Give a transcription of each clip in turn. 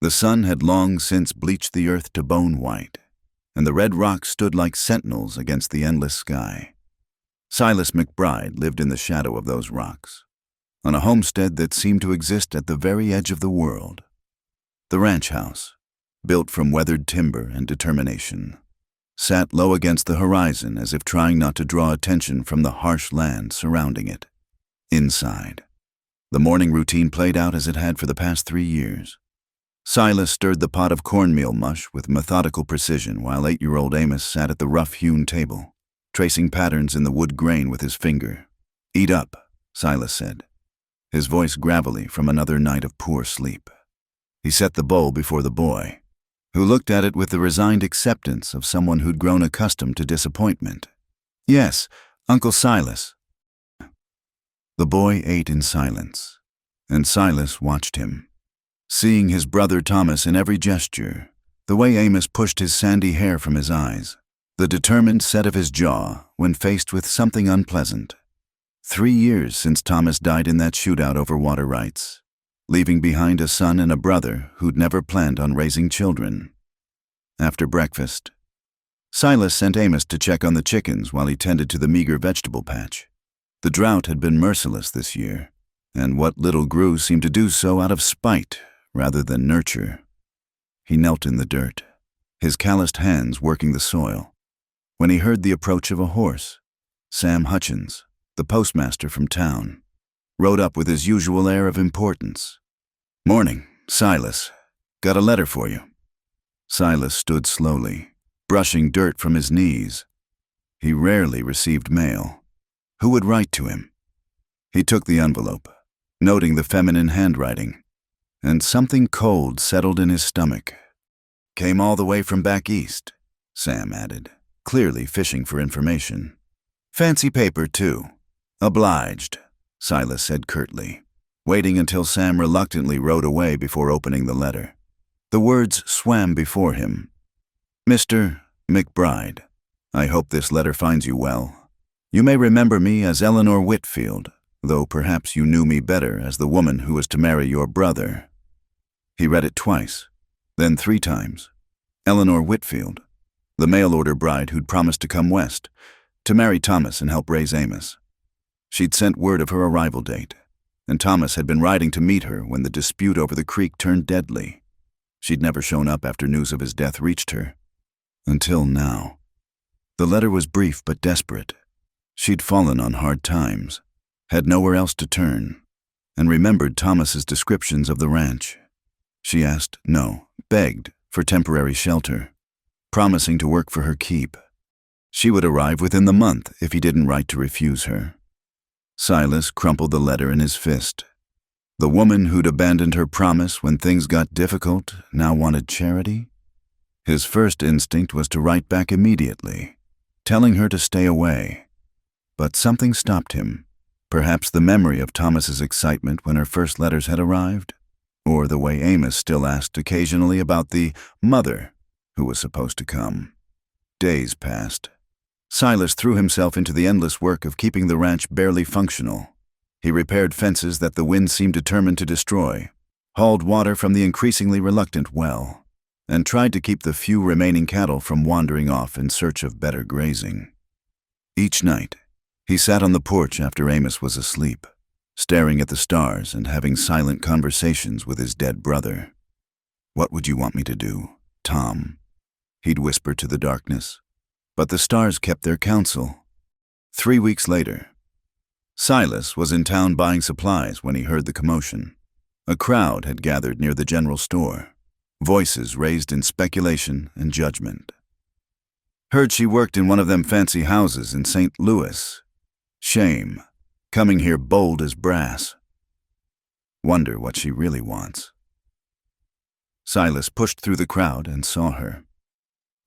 The sun had long since bleached the earth to bone white, and the red rocks stood like sentinels against the endless sky. Silas McBride lived in the shadow of those rocks, on a homestead that seemed to exist at the very edge of the world. The ranch house, built from weathered timber and determination, sat low against the horizon as if trying not to draw attention from the harsh land surrounding it. Inside, the morning routine played out as it had for the past 3 years. Silas stirred the pot of cornmeal mush with methodical precision while 8-year-old Amos sat at the rough-hewn table, tracing patterns in the wood grain with his finger. "Eat up," Silas said, his voice gravelly from another night of poor sleep. He set the bowl before the boy, who looked at it with the resigned acceptance of someone who'd grown accustomed to disappointment. "Yes, Uncle Silas." The boy ate in silence, and Silas watched him, seeing his brother Thomas in every gesture, the way Amos pushed his sandy hair from his eyes, the determined set of his jaw when faced with something unpleasant. 3 years since Thomas died in that shootout over water rights, leaving behind a son and a brother who'd never planned on raising children. After breakfast, Silas sent Amos to check on the chickens while he tended to the meager vegetable patch. The drought had been merciless this year, and what little grew seemed to do so out of spite rather than nurture. He knelt in the dirt, his calloused hands working the soil, when he heard the approach of a horse. Sam Hutchins, the postmaster from town, rode up with his usual air of importance. "Morning, Silas. Got a letter for you." Silas stood slowly, brushing dirt from his knees. He rarely received mail. Who would write to him? He took the envelope, noting the feminine handwriting, and something cold settled in his stomach. "Came all the way from back east," Sam added, clearly fishing for information. "Fancy paper, too." "Obliged," Silas said curtly, waiting until Sam reluctantly rode away before opening the letter. The words swam before him. "Mr. McBride, I hope this letter finds you well. You may remember me as Eleanor Whitfield, though perhaps you knew me better as the woman who was to marry your brother." He read it twice, then 3 times. Eleanor Whitfield, the mail-order bride who'd promised to come west, to marry Thomas and help raise Amos. She'd sent word of her arrival date, and Thomas had been riding to meet her when the dispute over the creek turned deadly. She'd never shown up after news of his death reached her. Until now. The letter was brief but desperate. She'd fallen on hard times, had nowhere else to turn, and remembered Thomas's descriptions of the ranch. She asked, no, begged, for temporary shelter, promising to work for her keep. She would arrive within the month if he didn't write to refuse her. Silas crumpled the letter in his fist. The woman who'd abandoned her promise when things got difficult now wanted charity? His first instinct was to write back immediately, telling her to stay away. But something stopped him. Perhaps the memory of Thomas's excitement when her first letters had arrived, or the way Amos still asked occasionally about the mother who was supposed to come. Days passed. Silas threw himself into the endless work of keeping the ranch barely functional. He repaired fences that the wind seemed determined to destroy, hauled water from the increasingly reluctant well, and tried to keep the few remaining cattle from wandering off in search of better grazing. Each night, he sat on the porch after Amos was asleep, staring at the stars and having silent conversations with his dead brother. "What would you want me to do, Tom?" he'd whisper to the darkness. But the stars kept their counsel. 3 weeks later, Silas was in town buying supplies when he heard the commotion. A crowd had gathered near the general store, voices raised in speculation and judgment. "Heard she worked in one of them fancy houses in St. Louis. Shame, coming here bold as brass. Wonder what she really wants." Silas pushed through the crowd and saw her.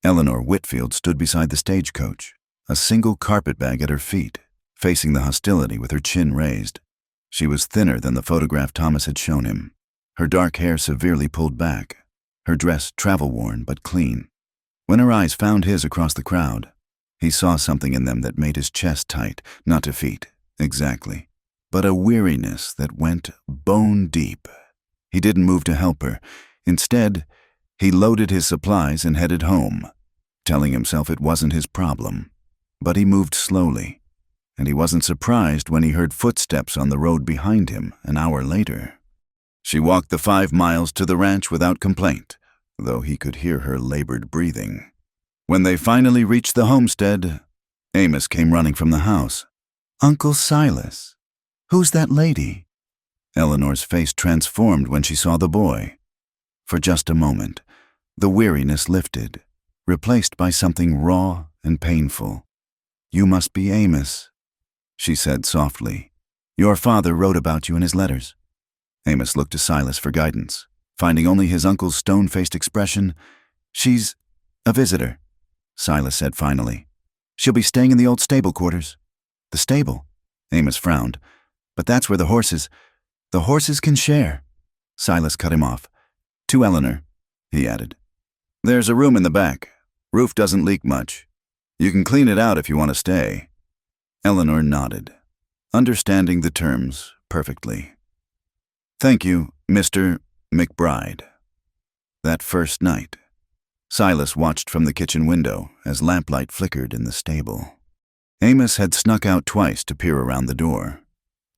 Eleanor Whitfield stood beside the stagecoach, a single carpetbag at her feet, facing the hostility with her chin raised. She was thinner than the photograph Thomas had shown him, her dark hair severely pulled back, her dress travel-worn but clean. When her eyes found his across the crowd, he saw something in them that made his chest tight, not defeat, exactly, but a weariness that went bone deep. He didn't move to help her. Instead, he loaded his supplies and headed home, telling himself it wasn't his problem. But he moved slowly, and he wasn't surprised when he heard footsteps on the road behind him an hour later. She walked the 5 miles to the ranch without complaint, though he could hear her labored breathing. When they finally reached the homestead, Amos came running from the house. "Uncle Silas, who's that lady?" Eleanor's face transformed when she saw the boy. For just a moment, the weariness lifted, replaced by something raw and painful. "You must be Amos," she said softly. "Your father wrote about you in his letters." Amos looked to Silas for guidance, finding only his uncle's stone-faced expression. "She's a visitor," Silas said finally. "She'll be staying in the old stable quarters." "The stable?" Amos frowned. "But that's where the horses can share." Silas cut him off. "To Eleanor," he added. "There's a room in the back. Roof doesn't leak much. You can clean it out if you want to stay." Eleanor nodded, understanding the terms perfectly. "Thank you, Mr. McBride." That first night, Silas watched from the kitchen window as lamplight flickered in the stable. Amos had snuck out twice to peer around the door,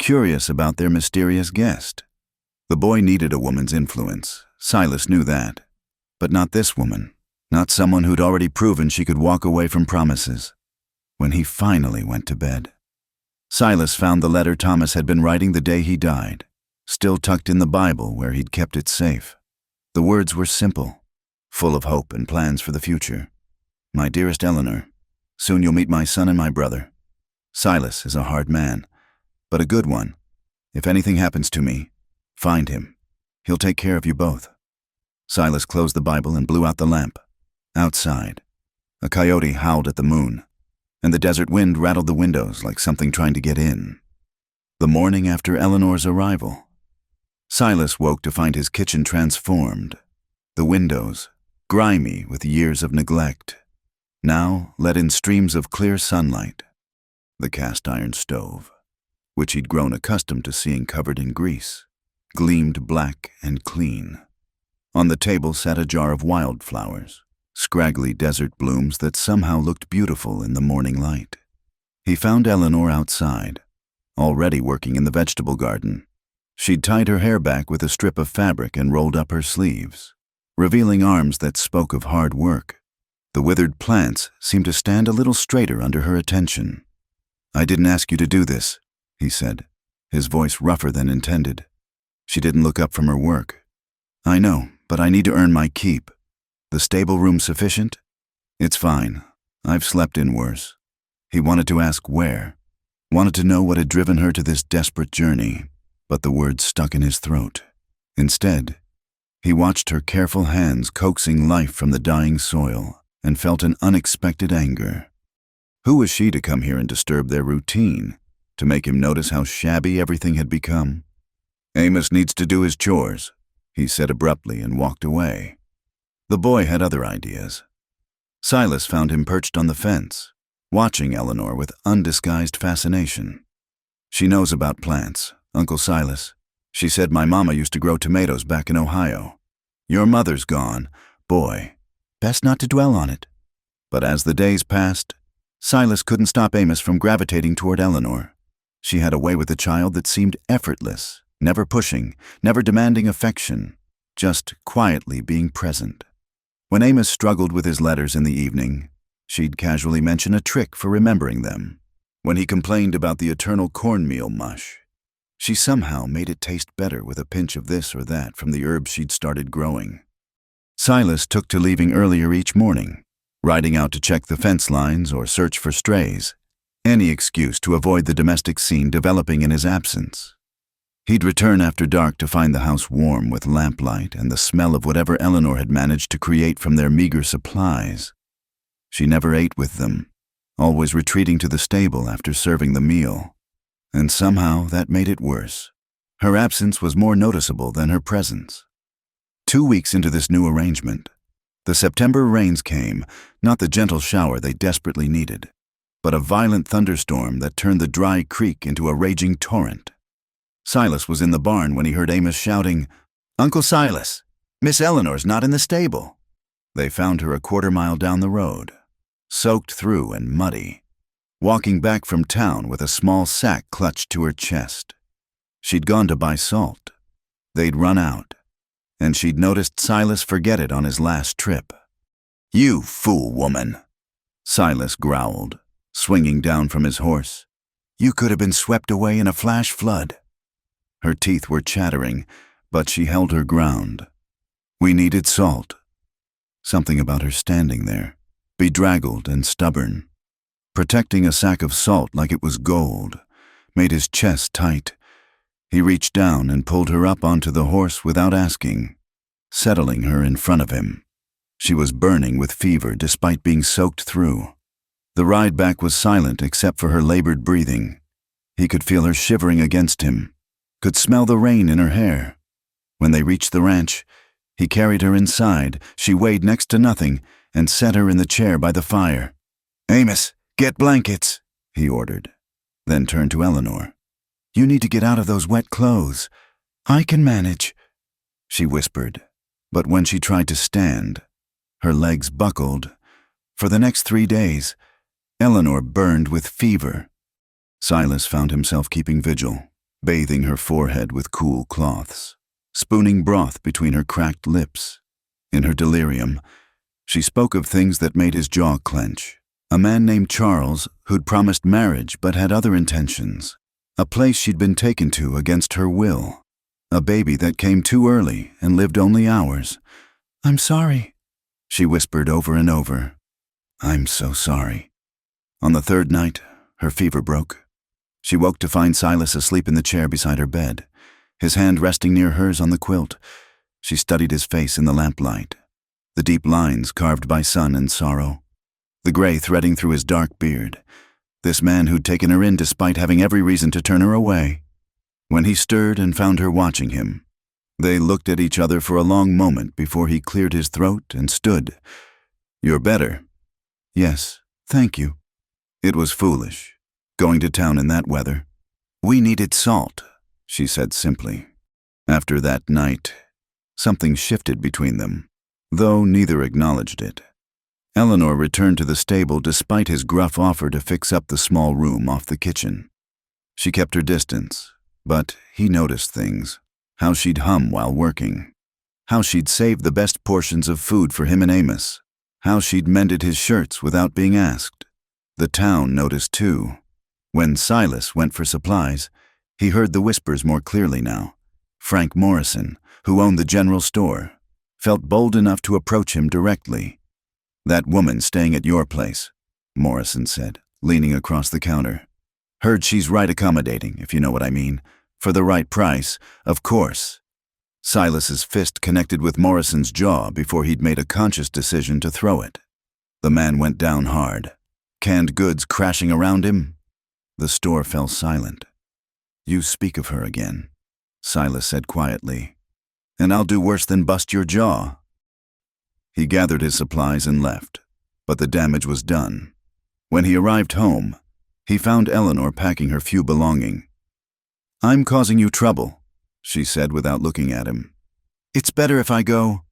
curious about their mysterious guest. The boy needed a woman's influence, Silas knew that. But not this woman, not someone who'd already proven she could walk away from promises. When he finally went to bed, Silas found the letter Thomas had been writing the day he died, still tucked in the Bible where he'd kept it safe. The words were simple, full of hope and plans for the future. "My dearest Eleanor, soon you'll meet my son and my brother. Silas is a hard man, but a good one. If anything happens to me, find him. He'll take care of you both." Silas closed the Bible and blew out the lamp. Outside, a coyote howled at the moon, and the desert wind rattled the windows like something trying to get in. The morning after Eleanor's arrival, Silas woke to find his kitchen transformed. The windows, grimy with years of neglect, now let in streams of clear sunlight. The cast-iron stove, which he'd grown accustomed to seeing covered in grease, gleamed black and clean. On the table sat a jar of wildflowers, scraggly desert blooms that somehow looked beautiful in the morning light. He found Eleanor outside, already working in the vegetable garden. She'd tied her hair back with a strip of fabric and rolled up her sleeves, revealing arms that spoke of hard work. The withered plants seemed to stand a little straighter under her attention. "I didn't ask you to do this," he said, his voice rougher than intended. She didn't look up from her work. "I know, but I need to earn my keep. The stable room sufficient?" "It's fine. I've slept in worse." He wanted to ask where, wanted to know what had driven her to this desperate journey, but the words stuck in his throat. Instead, he watched her careful hands coaxing life from the dying soil and felt an unexpected anger. Who was she to come here and disturb their routine, to make him notice how shabby everything had become? "Amos needs to do his chores," he said abruptly and walked away. The boy had other ideas. Silas found him perched on the fence, watching Eleanor with undisguised fascination. "She knows about plants, Uncle Silas. She said my mama used to grow tomatoes back in Ohio. Your mother's gone. Boy, best not to dwell on it." But as the days passed, Silas couldn't stop Amos from gravitating toward Eleanor. She had a way with a child that seemed effortless, never pushing, never demanding affection, just quietly being present. When Amos struggled with his letters in the evening, she'd casually mention a trick for remembering them. When he complained about the eternal cornmeal mush, she somehow made it taste better with a pinch of this or that from the herbs she'd started growing. Silas took to leaving earlier each morning, riding out to check the fence lines or search for strays, any excuse to avoid the domestic scene developing in his absence. He'd return after dark to find the house warm with lamplight and the smell of whatever Eleanor had managed to create from their meager supplies. She never ate with them, always retreating to the stable after serving the meal. And somehow that made it worse. Her absence was more noticeable than her presence. 2 weeks into this new arrangement, the September rains came, not the gentle shower they desperately needed, but a violent thunderstorm that turned the dry creek into a raging torrent. Silas was in the barn when he heard Amos shouting, "Uncle Silas, Miss Eleanor's not in the stable." They found her a quarter-mile down the road, soaked through and muddy, walking back from town with a small sack clutched to her chest. She'd gone to buy salt. They'd run out, and she'd noticed Silas forget it on his last trip. "You fool woman," Silas growled, swinging down from his horse. "You could have been swept away in a flash flood." Her teeth were chattering, but she held her ground. "We needed salt." Something about her standing there, bedraggled and stubborn, protecting a sack of salt like it was gold, made his chest tight. He reached down and pulled her up onto the horse without asking, settling her in front of him. She was burning with fever despite being soaked through. The ride back was silent except for her labored breathing. He could feel her shivering against him, could smell the rain in her hair. When they reached the ranch, he carried her inside. She weighed next to nothing and set her in the chair by the fire. "Amos, get blankets," he ordered, then turned to Eleanor. "You need to get out of those wet clothes. I can manage," she whispered. But when she tried to stand, her legs buckled. For the next 3 days, Eleanor burned with fever. Silas found himself keeping vigil, bathing her forehead with cool cloths, spooning broth between her cracked lips. In her delirium, she spoke of things that made his jaw clench. A man named Charles who'd promised marriage but had other intentions. A place she'd been taken to against her will. A baby that came too early and lived only hours. "I'm sorry," she whispered over and over. "I'm so sorry." On the 3rd night, her fever broke. She woke to find Silas asleep in the chair beside her bed, his hand resting near hers on the quilt. She studied his face in the lamplight, the deep lines carved by sun and sorrow, the gray threading through his dark beard. This man who'd taken her in despite having every reason to turn her away. When he stirred and found her watching him, they looked at each other for a long moment before he cleared his throat and stood. "You're better." "Yes, thank you." It was foolish, going to town in that weather. "We needed salt," she said simply. After that night, something shifted between them, though neither acknowledged it. Eleanor returned to the stable despite his gruff offer to fix up the small room off the kitchen. She kept her distance, but he noticed things. How she'd hum while working. How she'd saved the best portions of food for him and Amos. How she'd mended his shirts without being asked. The town noticed too. When Silas went for supplies, he heard the whispers more clearly now. Frank Morrison, who owned the general store, felt bold enough to approach him directly. "That woman staying at your place," Morrison said, leaning across the counter. "Heard she's right accommodating, if you know what I mean. For the right price, of course." Silas's fist connected with Morrison's jaw before he'd made a conscious decision to throw it. The man went down hard, canned goods crashing around him. The store fell silent. "You speak of her again," Silas said quietly, "and I'll do worse than bust your jaw." He gathered his supplies and left, but the damage was done. When he arrived home, he found Eleanor packing her few belongings. "I'm causing you trouble," she said without looking at him. "It's better if I go."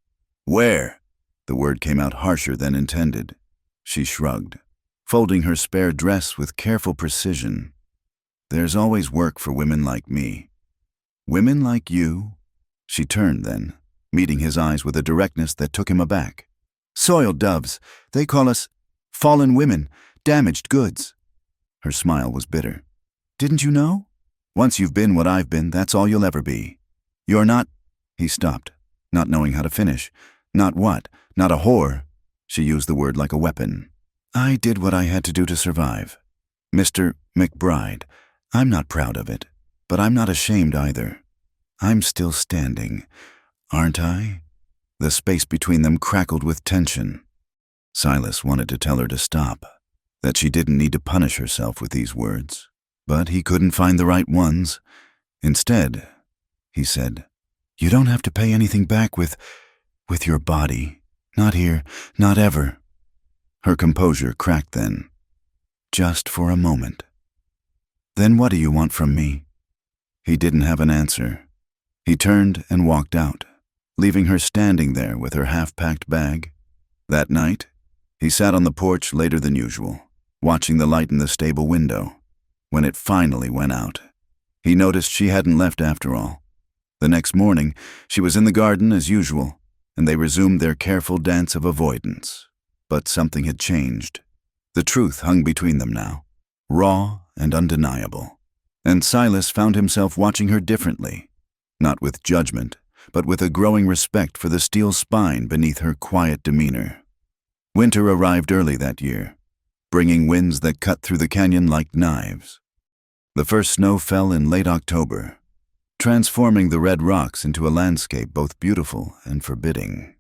"Where?" The word came out harsher than intended. She shrugged, folding her spare dress with careful precision. "There's always work for women like me." "Women like you?" She turned then, meeting his eyes with a directness that took him aback. "Soiled doves. They call us fallen women, damaged goods." Her smile was bitter. "Didn't you know? Once you've been what I've been, that's all you'll ever be. You're not—" He stopped, not knowing how to finish. "Not what? Not a whore?" She used the word like a weapon. "I did what I had to do to survive. Mr. McBride, I'm not proud of it, but I'm not ashamed either. I'm still standing, aren't I?" The space between them crackled with tension. Silas wanted to tell her to stop, that she didn't need to punish herself with these words, but he couldn't find the right ones. Instead, he said, "You don't have to pay anything back with your body. Not here, not ever." Her composure cracked then, just for a moment. "Then what do you want from me?" He didn't have an answer. He turned and walked out, leaving her standing there with her half-packed bag. That night, he sat on the porch later than usual, watching the light in the stable window. When it finally went out, he noticed she hadn't left after all. The next morning, she was in the garden as usual, and they resumed their careful dance of avoidance. But something had changed. The truth hung between them now, raw and undeniable. And Silas found himself watching her differently, not with judgment, but with a growing respect for the steel spine beneath her quiet demeanor. Winter arrived early that year, bringing winds that cut through the canyon like knives. The first snow fell in late October, transforming the red rocks into a landscape both beautiful and forbidding.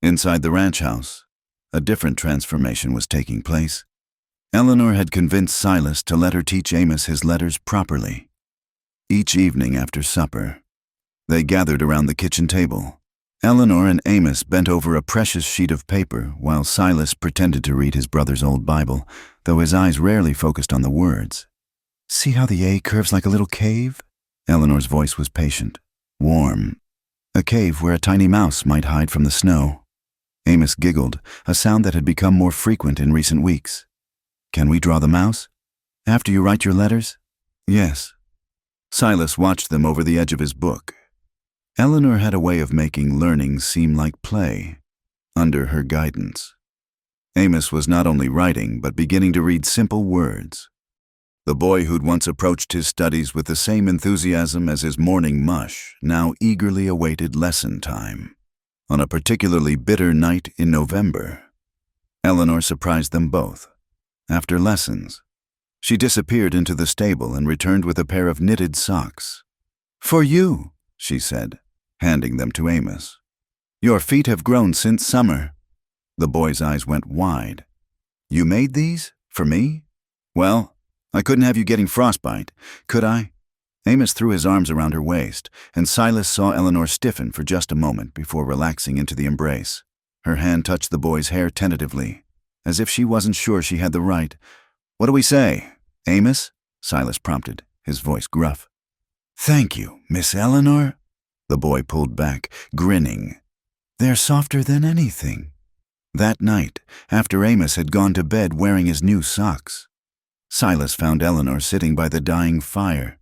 Inside the ranch house, a different transformation was taking place. Eleanor had convinced Silas to let her teach Amos his letters properly. Each evening after supper, they gathered around the kitchen table. Eleanor and Amos bent over a precious sheet of paper while Silas pretended to read his brother's old Bible, though his eyes rarely focused on the words. "See how the A curves like a little cave?" Eleanor's voice was patient, warm. A cave where a tiny mouse might hide from the snow. Amos giggled, a sound that had become more frequent in recent weeks. "Can we draw the mouse? After you write your letters?" "Yes." Silas watched them over the edge of his book. Eleanor had a way of making learning seem like play, under her guidance. Amos was not only writing, but beginning to read simple words. The boy who'd once approached his studies with the same enthusiasm as his morning mush now eagerly awaited lesson time. On a particularly bitter night in November, Eleanor surprised them both. After lessons, she disappeared into the stable and returned with a pair of knitted socks. "For you," she said, handing them to Amos. "Your feet have grown since summer." The boy's eyes went wide. "You made these? For me? Well, I couldn't have you getting frostbite, could I?" Amos threw his arms around her waist, and Silas saw Eleanor stiffen for just a moment before relaxing into the embrace. Her hand touched the boy's hair tentatively, as if she wasn't sure she had the right. "What do we say, Amos?" Silas prompted, his voice gruff. "Thank you, Miss Eleanor." The boy pulled back, grinning. "They're softer than anything." That night, after Amos had gone to bed wearing his new socks, Silas found Eleanor sitting by the dying fire,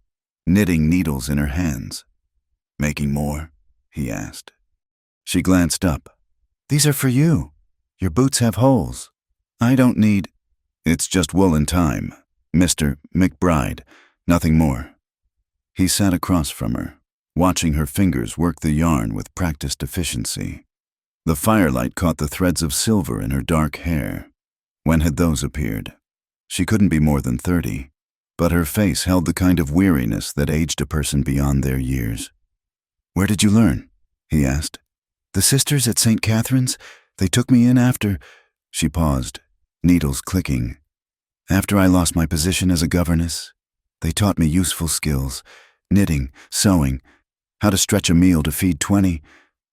knitting needles in her hands. "Making more?" he asked. She glanced up. "These are for you. Your boots have holes." "I don't need—" "It's just wool and time, Mr. McBride, nothing more." He sat across from her, watching her fingers work the yarn with practiced efficiency. The firelight caught the threads of silver in her dark hair. When had those appeared? She couldn't be more than 30, but her face held the kind of weariness that aged a person beyond their years. "Where did you learn?" he asked. "The sisters at St. Catherine's. They took me in after—" She paused, needles clicking. "After I lost my position as a governess, they taught me useful skills, knitting, sewing, how to stretch a meal to feed 20,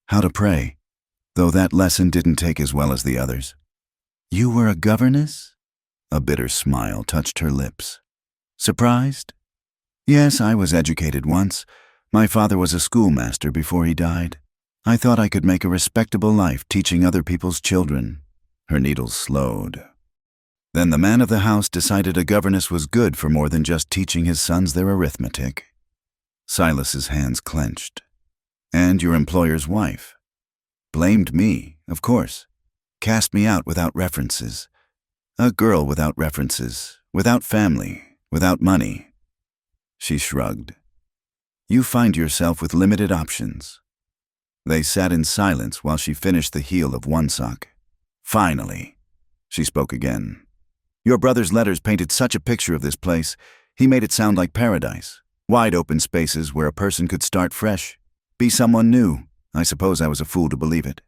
how to pray, though that lesson didn't take as well as the others." "You were a governess?" A bitter smile touched her lips. "Surprised?" "Yes, I was educated once. My father was a schoolmaster before he died. I thought I could make a respectable life teaching other people's children." Her needles slowed. "Then the man of the house decided a governess was good for more than just teaching his sons their arithmetic." Silas's hands clenched. "And your employer's wife?" "Blamed me, of course. Cast me out without references. A girl without references, without family, without money." She shrugged. "You find yourself with limited options." They sat in silence while she finished the heel of one sock. "Finally," she spoke again. "Your brother's letters painted such a picture of this place. He made it sound like paradise. Wide open spaces where a person could start fresh, be someone new. I suppose I was a fool to believe it."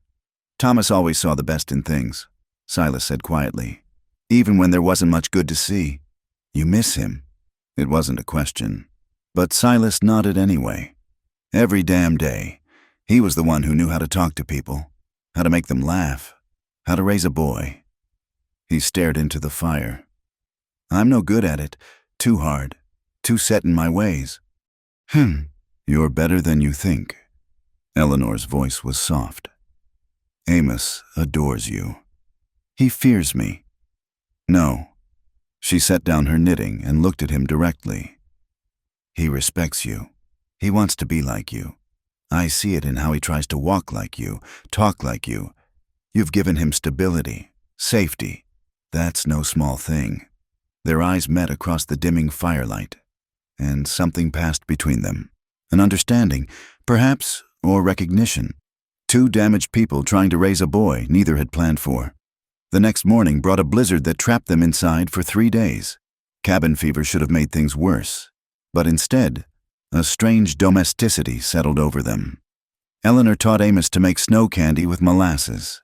"Thomas always saw the best in things," Silas said quietly. "Even when there wasn't much good to see." "You miss him?" It wasn't a question, but Silas nodded anyway. Every damn day, he was the one who knew how to talk to people, how to make them laugh, how to raise a boy. He stared into the fire. "I'm no good at it. Too hard. Too set in my ways." You're better than you think." Eleanor's voice was soft. Amos adores you. He fears me. No. She set down her knitting and looked at him directly. He respects you. He wants to be like you. I see it in how he tries to walk like you, talk like you. You've given him stability, safety. That's no small thing. Their eyes met across the dimming firelight, and something passed between them. An understanding, perhaps, or recognition. Two damaged people trying to raise a boy neither had planned for. The next morning brought a blizzard that trapped them inside for 3 days. Cabin fever should have made things worse, but instead, a strange domesticity settled over them. Eleanor taught Amos to make snow candy with molasses.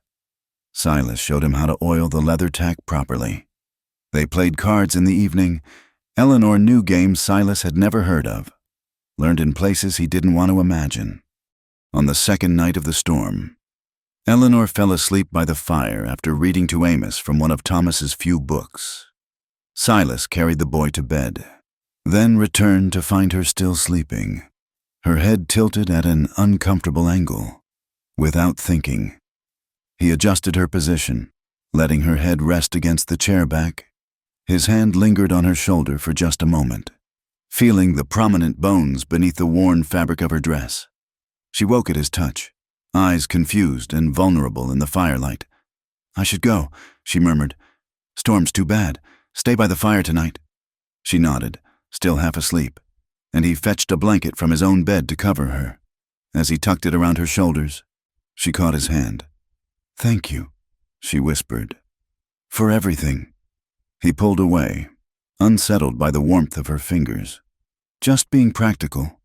Silas showed him how to oil the leather tack properly. They played cards in the evening. Eleanor knew games Silas had never heard of, learned in places he didn't want to imagine. On the second night of the storm, Eleanor fell asleep by the fire after reading to Amos from one of Thomas's few books. Silas carried the boy to bed, then returned to find her still sleeping, her head tilted at an uncomfortable angle. Without thinking, he adjusted her position, letting her head rest against the chair back. His hand lingered on her shoulder for just a moment, feeling the prominent bones beneath the worn fabric of her dress. She woke at his touch, eyes confused and vulnerable in the firelight. "I should go," she murmured. "Storm's too bad. Stay by the fire tonight." She nodded, still half asleep, and he fetched a blanket from his own bed to cover her. As he tucked it around her shoulders, she caught his hand. "Thank you," she whispered, "for everything." He pulled away, unsettled by the warmth of her fingers. Just being practical.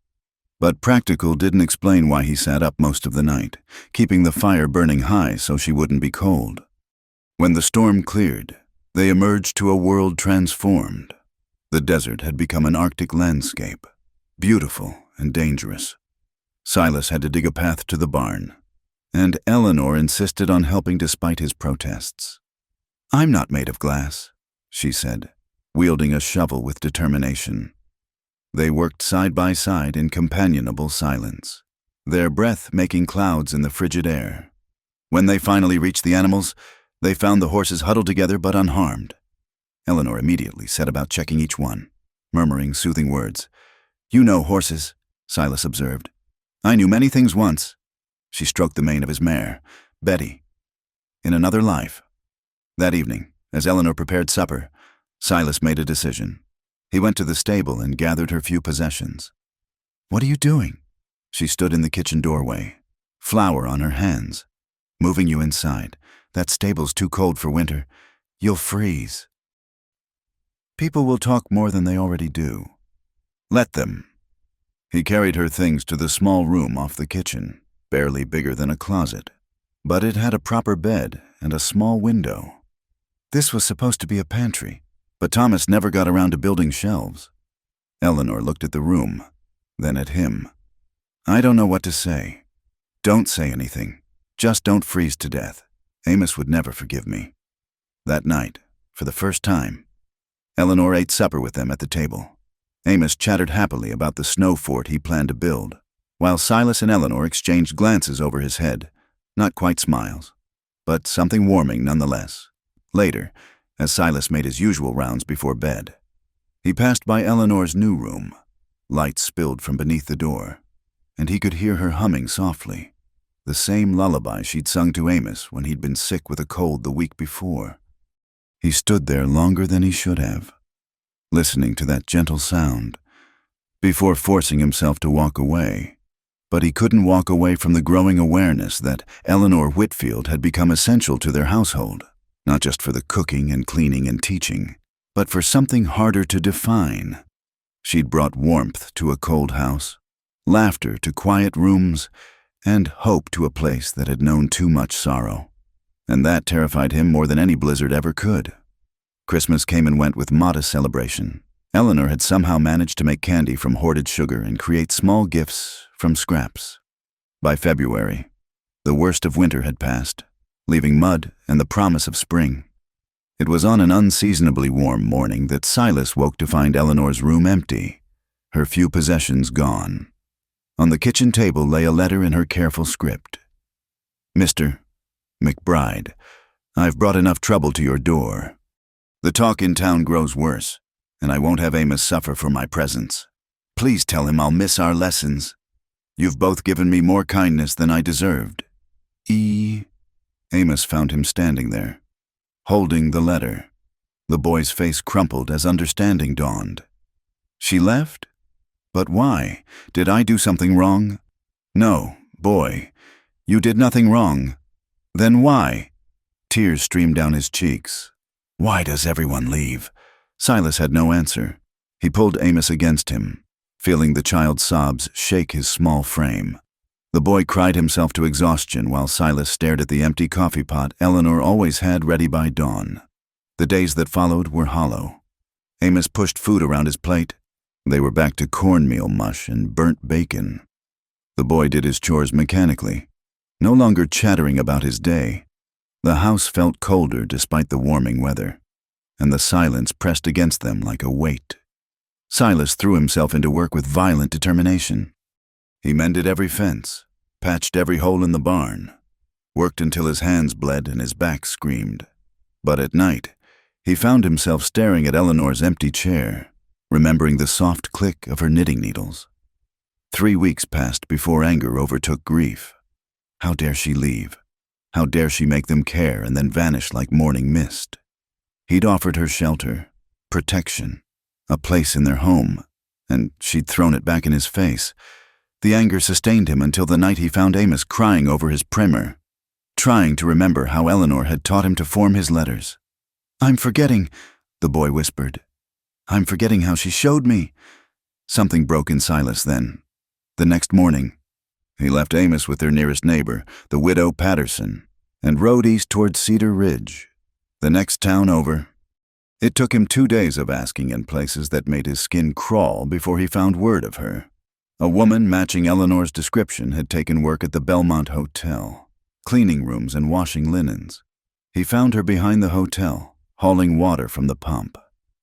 But practical didn't explain why he sat up most of the night, keeping the fire burning high so she wouldn't be cold. When the storm cleared, they emerged to a world transformed. The desert had become an Arctic landscape, beautiful and dangerous. Silas had to dig a path to the barn, and Eleanor insisted on helping despite his protests. "I'm not made of glass," she said, wielding a shovel with determination. They worked side by side in companionable silence, their breath making clouds in the frigid air. When they finally reached the animals, they found the horses huddled together but unharmed. Eleanor immediately set about checking each one, murmuring soothing words. "You know horses," Silas observed. "I knew many things once." She stroked the mane of his mare, Betty. "In another life." That evening, as Eleanor prepared supper, Silas made a decision. He went to the stable and gathered her few possessions. "What are you doing?" She stood in the kitchen doorway, flour on her hands. "Moving you inside. That stable's too cold for winter. You'll freeze." "People will talk more than they already do." "Let them." He carried her things to the small room off the kitchen, barely bigger than a closet. But it had a proper bed and a small window. This was supposed to be a pantry, but Thomas never got around to building shelves. Eleanor looked at the room, then at him. "I don't know what to say." "Don't say anything. Just don't freeze to death. Amos would never forgive me." That night, for the first time, Eleanor ate supper with them at the table. Amos chattered happily about the snow fort he planned to build, while Silas and Eleanor exchanged glances over his head, not quite smiles, but something warming nonetheless. Later, as Silas made his usual rounds before bed, he passed by Eleanor's new room. Light spilled from beneath the door, and he could hear her humming softly, the same lullaby she'd sung to Amos when he'd been sick with a cold the week before. He stood there longer than he should have, listening to that gentle sound, before forcing himself to walk away. But he couldn't walk away from the growing awareness that Eleanor Whitfield had become essential to their household, not just for the cooking and cleaning and teaching, but for something harder to define. She'd brought warmth to a cold house, laughter to quiet rooms, and hope to a place that had known too much sorrow. And that terrified him more than any blizzard ever could. Christmas came and went with modest celebration. Eleanor had somehow managed to make candy from hoarded sugar and create small gifts from scraps. By February, the worst of winter had passed, leaving mud and the promise of spring. It was on an unseasonably warm morning that Silas woke to find Eleanor's room empty, her few possessions gone. On the kitchen table lay a letter in her careful script. Mr. McBride, I've brought enough trouble to your door. The talk in town grows worse, and I won't have Amos suffer for my presence. Please tell him I'll miss our lessons. You've both given me more kindness than I deserved. E. Amos found him standing there, holding the letter. The boy's face crumpled as understanding dawned. She left? But why? Did I do something wrong? No, boy, you did nothing wrong. Then why? Tears streamed down his cheeks. Why does everyone leave? Silas had no answer. He pulled Amos against him, feeling the child's sobs shake his small frame. The boy cried himself to exhaustion while Silas stared at the empty coffee pot Eleanor always had ready by dawn. The days that followed were hollow. Amos pushed food around his plate. They were back to cornmeal mush and burnt bacon. The boy did his chores mechanically, no longer chattering about his day. The house felt colder despite the warming weather, and the silence pressed against them like a weight. Silas threw himself into work with violent determination. He mended every fence, patched every hole in the barn, worked until his hands bled and his back screamed. But at night, he found himself staring at Eleanor's empty chair, remembering the soft click of her knitting needles. 3 weeks passed before anger overtook grief. How dare she leave? How dare she make them care and then vanish like morning mist? He'd offered her shelter, protection, a place in their home, and she'd thrown it back in his face. The anger sustained him until the night he found Amos crying over his primer, trying to remember how Eleanor had taught him to form his letters. "I'm forgetting," the boy whispered. "I'm forgetting how she showed me." Something broke in Silas then. The next morning, he left Amos with their nearest neighbor, the widow Patterson, and rode east toward Cedar Ridge, the next town over. It took him 2 days of asking in places that made his skin crawl before he found word of her. A woman matching Eleanor's description had taken work at the Belmont Hotel, cleaning rooms and washing linens. He found her behind the hotel, hauling water from the pump.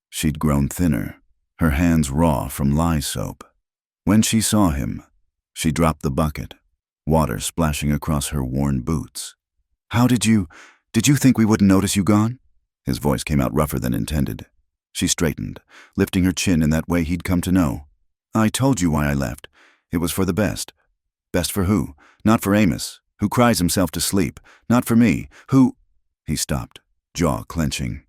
She'd grown thinner, her hands raw from lye soap. When she saw him, she dropped the bucket, water splashing across her worn boots. Did you think we wouldn't notice you gone?" His voice came out rougher than intended. She straightened, lifting her chin in that way he'd come to know. "I told you why I left. It was for the best. Best for who? Not for Amos, who cries himself to sleep. Not for me, who—" He stopped, jaw clenching.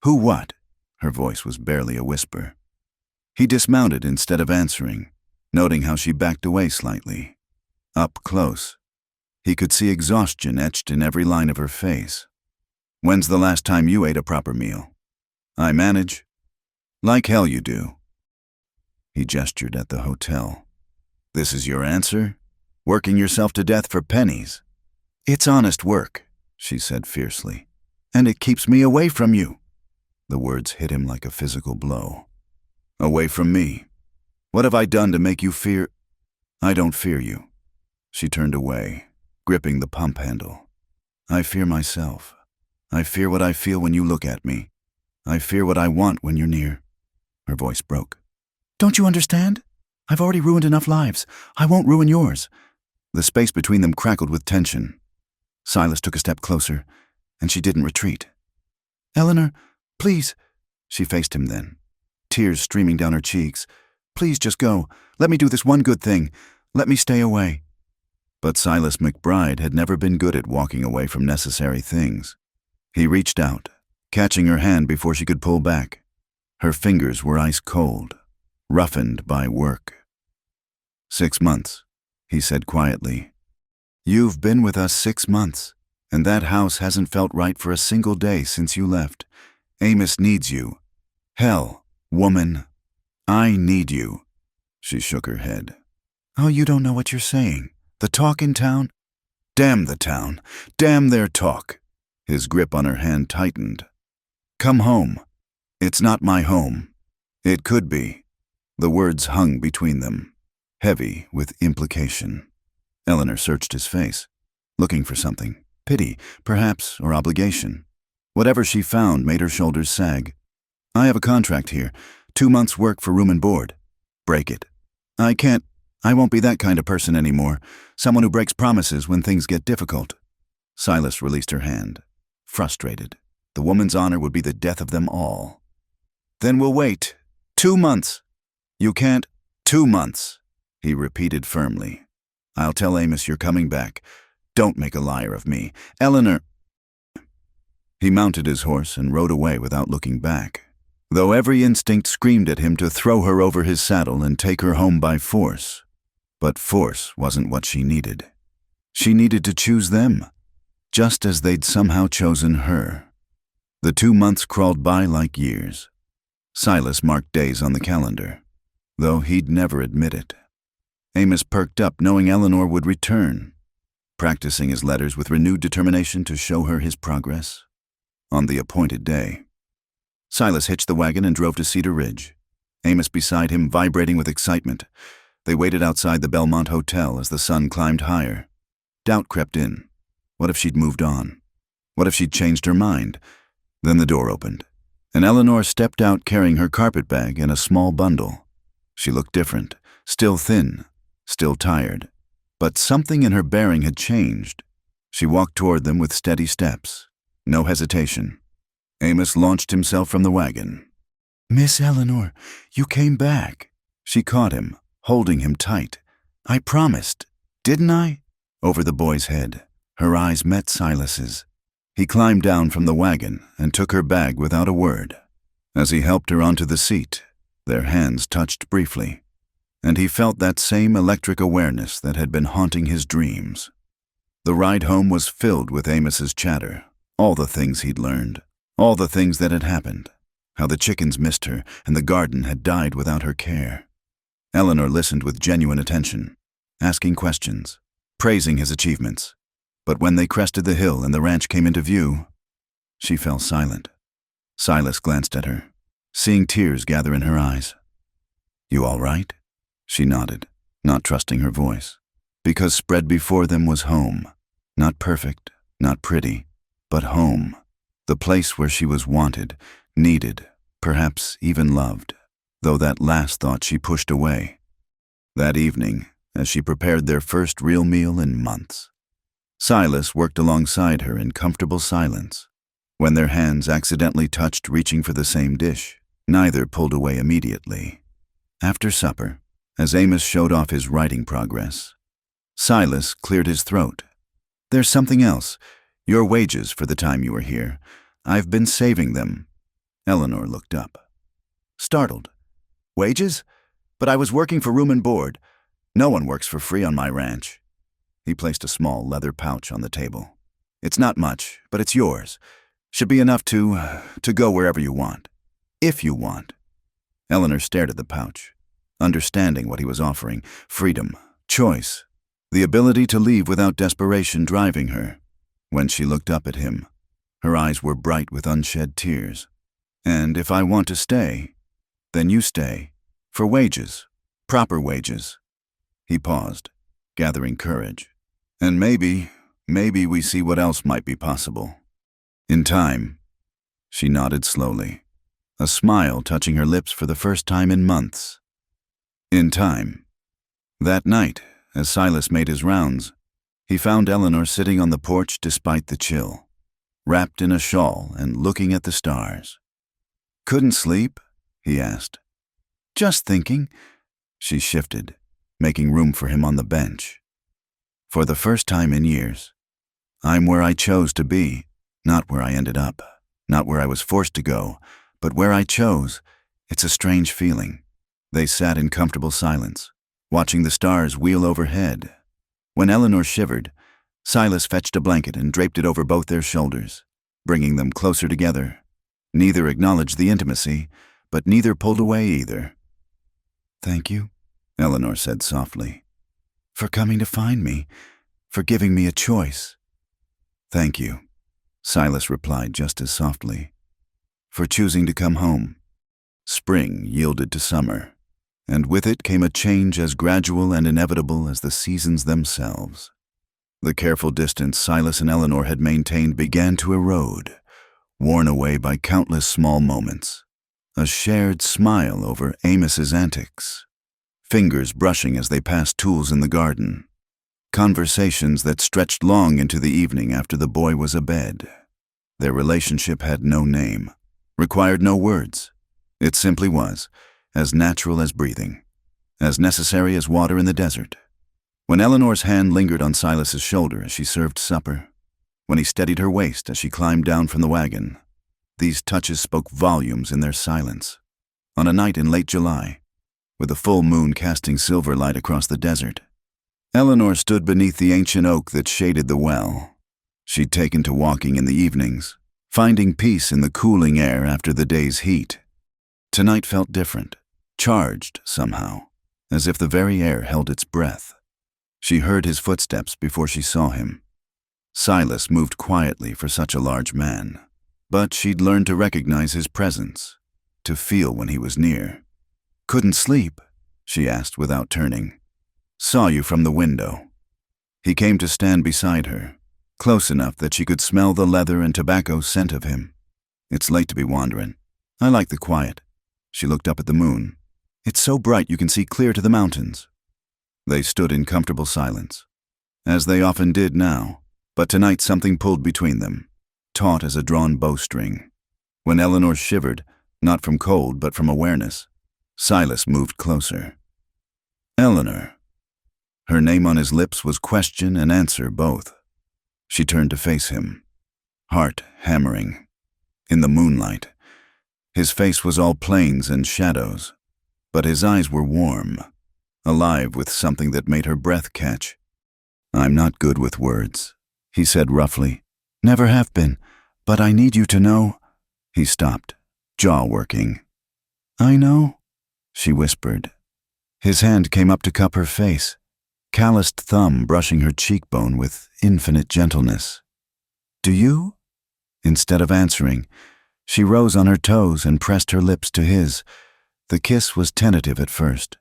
"Who what?" Her voice was barely a whisper. He dismounted instead of answering, noting how she backed away slightly. Up close, he could see exhaustion etched in every line of her face. "When's the last time you ate a proper meal?" "I manage." "Like hell you do." He gestured at the hotel. "This is your answer? Working yourself to death for pennies?" "It's honest work," she said fiercely. "And it keeps me away from you." The words hit him like a physical blow. "Away from me? What have I done to make you fear—" "I don't fear you." She turned away, gripping the pump handle. "I fear myself. I fear what I feel when you look at me. I fear what I want when you're near." Her voice broke. "Don't you understand? I've already ruined enough lives. I won't ruin yours." The space between them crackled with tension. Silas took a step closer, and she didn't retreat. "Eleanor, please." She faced him then, tears streaming down her cheeks. "Please just go. Let me do this one good thing. Let me stay away." But Silas McBride had never been good at walking away from necessary things. He reached out, catching her hand before she could pull back. Her fingers were ice cold, roughened by work. 6 months, he said quietly. "You've been with us 6 months, and that house hasn't felt right for a single day since you left. Amos needs you. Hell, woman, I need you." She shook her head. "Oh, you don't know what you're saying. The talk in town?" "Damn the town. Damn their talk." His grip on her hand tightened. "Come home. It's not my home. It could be." The words hung between them, heavy with implication. Eleanor searched his face, looking for something, pity, perhaps, or obligation. Whatever she found made her shoulders sag. "I have a contract here, 2 months' work for room and board." "Break it." I can't I won't be that kind of person anymore, someone who breaks promises when things get difficult. Silas released her hand, frustrated. The woman's honor would be the death of them all. Then we'll wait. 2 months. You can't. 2 months, he repeated firmly. I'll tell Amos you're coming back. Don't make a liar of me. Eleanor. He mounted his horse and rode away without looking back, though every instinct screamed at him to throw her over his saddle and take her home by force. But force wasn't what she needed. She needed to choose them, just as they'd somehow chosen her. The 2 months crawled by like years. Silas marked days on the calendar, though he'd never admit it. Amos perked up knowing Eleanor would return, practicing his letters with renewed determination to show her his progress. On the appointed day, Silas hitched the wagon and drove to Cedar Ridge, Amos beside him vibrating with excitement. They waited outside the Belmont Hotel as the sun climbed higher. Doubt crept in. What if she'd moved on? What if she'd changed her mind? Then the door opened, and Eleanor stepped out carrying her carpet bag and a small bundle. She looked different, still thin, still tired, but something in her bearing had changed. She walked toward them with steady steps, no hesitation. Amos launched himself from the wagon. Miss Eleanor, you came back. She caught him, holding him tight. I promised, didn't I? Over the boy's head, her eyes met Silas's. He climbed down from the wagon and took her bag without a word. As he helped her onto the seat, their hands touched briefly, and he felt that same electric awareness that had been haunting his dreams. The ride home was filled with Amos's chatter, all the things he'd learned, all the things that had happened, how the chickens missed her and the garden had died without her care. Eleanor listened with genuine attention, asking questions, praising his achievements. But when they crested the hill and the ranch came into view, she fell silent. Silas glanced at her, seeing tears gather in her eyes. You all right? She nodded, not trusting her voice, because spread before them was home. Not perfect, not pretty, but home. The place where she was wanted, needed, perhaps even loved, though that last thought she pushed away. That evening, as she prepared their first real meal in months, Silas worked alongside her in comfortable silence. When their hands accidentally touched reaching for the same dish, neither pulled away immediately. After supper, as Amos showed off his writing progress, Silas cleared his throat. There's something else. Your wages for the time you were here. I've been saving them. Eleanor looked up, startled. Wages? But I was working for room and board. No one works for free on my ranch. He placed a small leather pouch on the table. It's not much, but it's yours. Should be enough to go wherever you want. If you want. Eleanor stared at the pouch, understanding what he was offering. Freedom, choice, the ability to leave without desperation driving her. When she looked up at him, her eyes were bright with unshed tears. And if I want to stay, then you stay. For wages, proper wages. He paused, gathering courage. And maybe we see what else might be possible. In time, she nodded slowly, a smile touching her lips for the first time in months. In time. That night, as Silas made his rounds, he found Eleanor sitting on the porch despite the chill, wrapped in a shawl and looking at the stars. Couldn't sleep? He asked. Just thinking. She shifted, making room for him on the bench. For the first time in years, I'm where I chose to be, not where I ended up, not where I was forced to go, but where I chose. It's a strange feeling. They sat in comfortable silence, watching the stars wheel overhead. When Eleanor shivered, Silas fetched a blanket and draped it over both their shoulders, bringing them closer together. Neither acknowledged the intimacy, but neither pulled away either. Thank you, Eleanor said softly, for coming to find me, for giving me a choice. Thank you, Silas replied just as softly, for choosing to come home. Spring yielded to summer, and with it came a change as gradual and inevitable as the seasons themselves. The careful distance Silas and Eleanor had maintained began to erode, worn away by countless small moments. A shared smile over Amos's antics, fingers brushing as they passed tools in the garden. Conversations that stretched long into the evening after the boy was abed. Their relationship had no name, required no words. It simply was, as natural as breathing, as necessary as water in the desert. When Eleanor's hand lingered on Silas's shoulder as she served supper, when he steadied her waist as she climbed down from the wagon, these touches spoke volumes in their silence. On a night in late July, with a full moon casting silver light across the desert, Eleanor stood beneath the ancient oak that shaded the well. She'd taken to walking in the evenings, finding peace in the cooling air after the day's heat. Tonight felt different, charged somehow, as if the very air held its breath. She heard his footsteps before she saw him. Silas moved quietly for such a large man, but she'd learned to recognize his presence, to feel when he was near. "Couldn't sleep?" she asked without turning. "Saw you from the window." He came to stand beside her, close enough that she could smell the leather and tobacco scent of him. "It's late to be wandering. I like the quiet." She looked up at the moon. "It's so bright you can see clear to the mountains." They stood in comfortable silence, as they often did now, but tonight something pulled between them, taut as a drawn bowstring. When Eleanor shivered, not from cold but from awareness, Silas moved closer. "Eleanor." Her name on his lips was question and answer both. She turned to face him, heart hammering. In the moonlight, his face was all plains and shadows, but his eyes were warm, alive with something that made her breath catch. "I'm not good with words," he said roughly. "Never have been, but I need you to know." He stopped, jaw working. "I know," she whispered. His hand came up to cup her face, calloused thumb brushing her cheekbone with infinite gentleness. "Do you?" Instead of answering, she rose on her toes and pressed her lips to his. The kiss was tentative at first.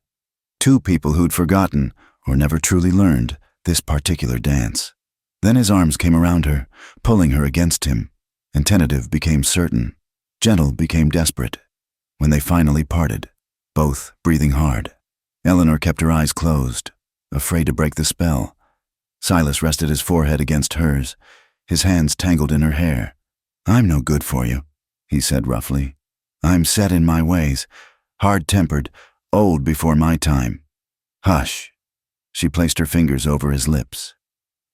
Two people who'd forgotten, or never truly learned, this particular dance. Then his arms came around her, pulling her against him, and tentative became certain, gentle became desperate. When they finally parted, both breathing hard, Eleanor kept her eyes closed, afraid to break the spell. Silas rested his forehead against hers, his hands tangled in her hair. "I'm no good for you," he said roughly. "I'm set in my ways, hard-tempered, old before my time." "Hush." She placed her fingers over his lips.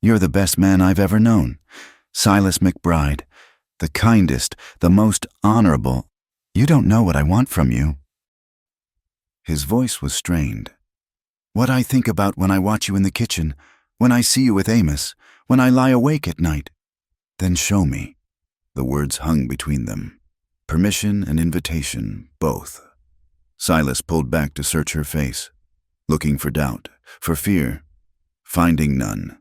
"You're the best man I've ever known. Silas McBride. The kindest, the most honorable. You don't know what I want from you." His voice was strained. "What I think about when I watch you in the kitchen, when I see you with Amos, when I lie awake at night. Then show me." The words hung between them. Permission and invitation, both. Silas pulled back to search her face, looking for doubt, for fear, finding none.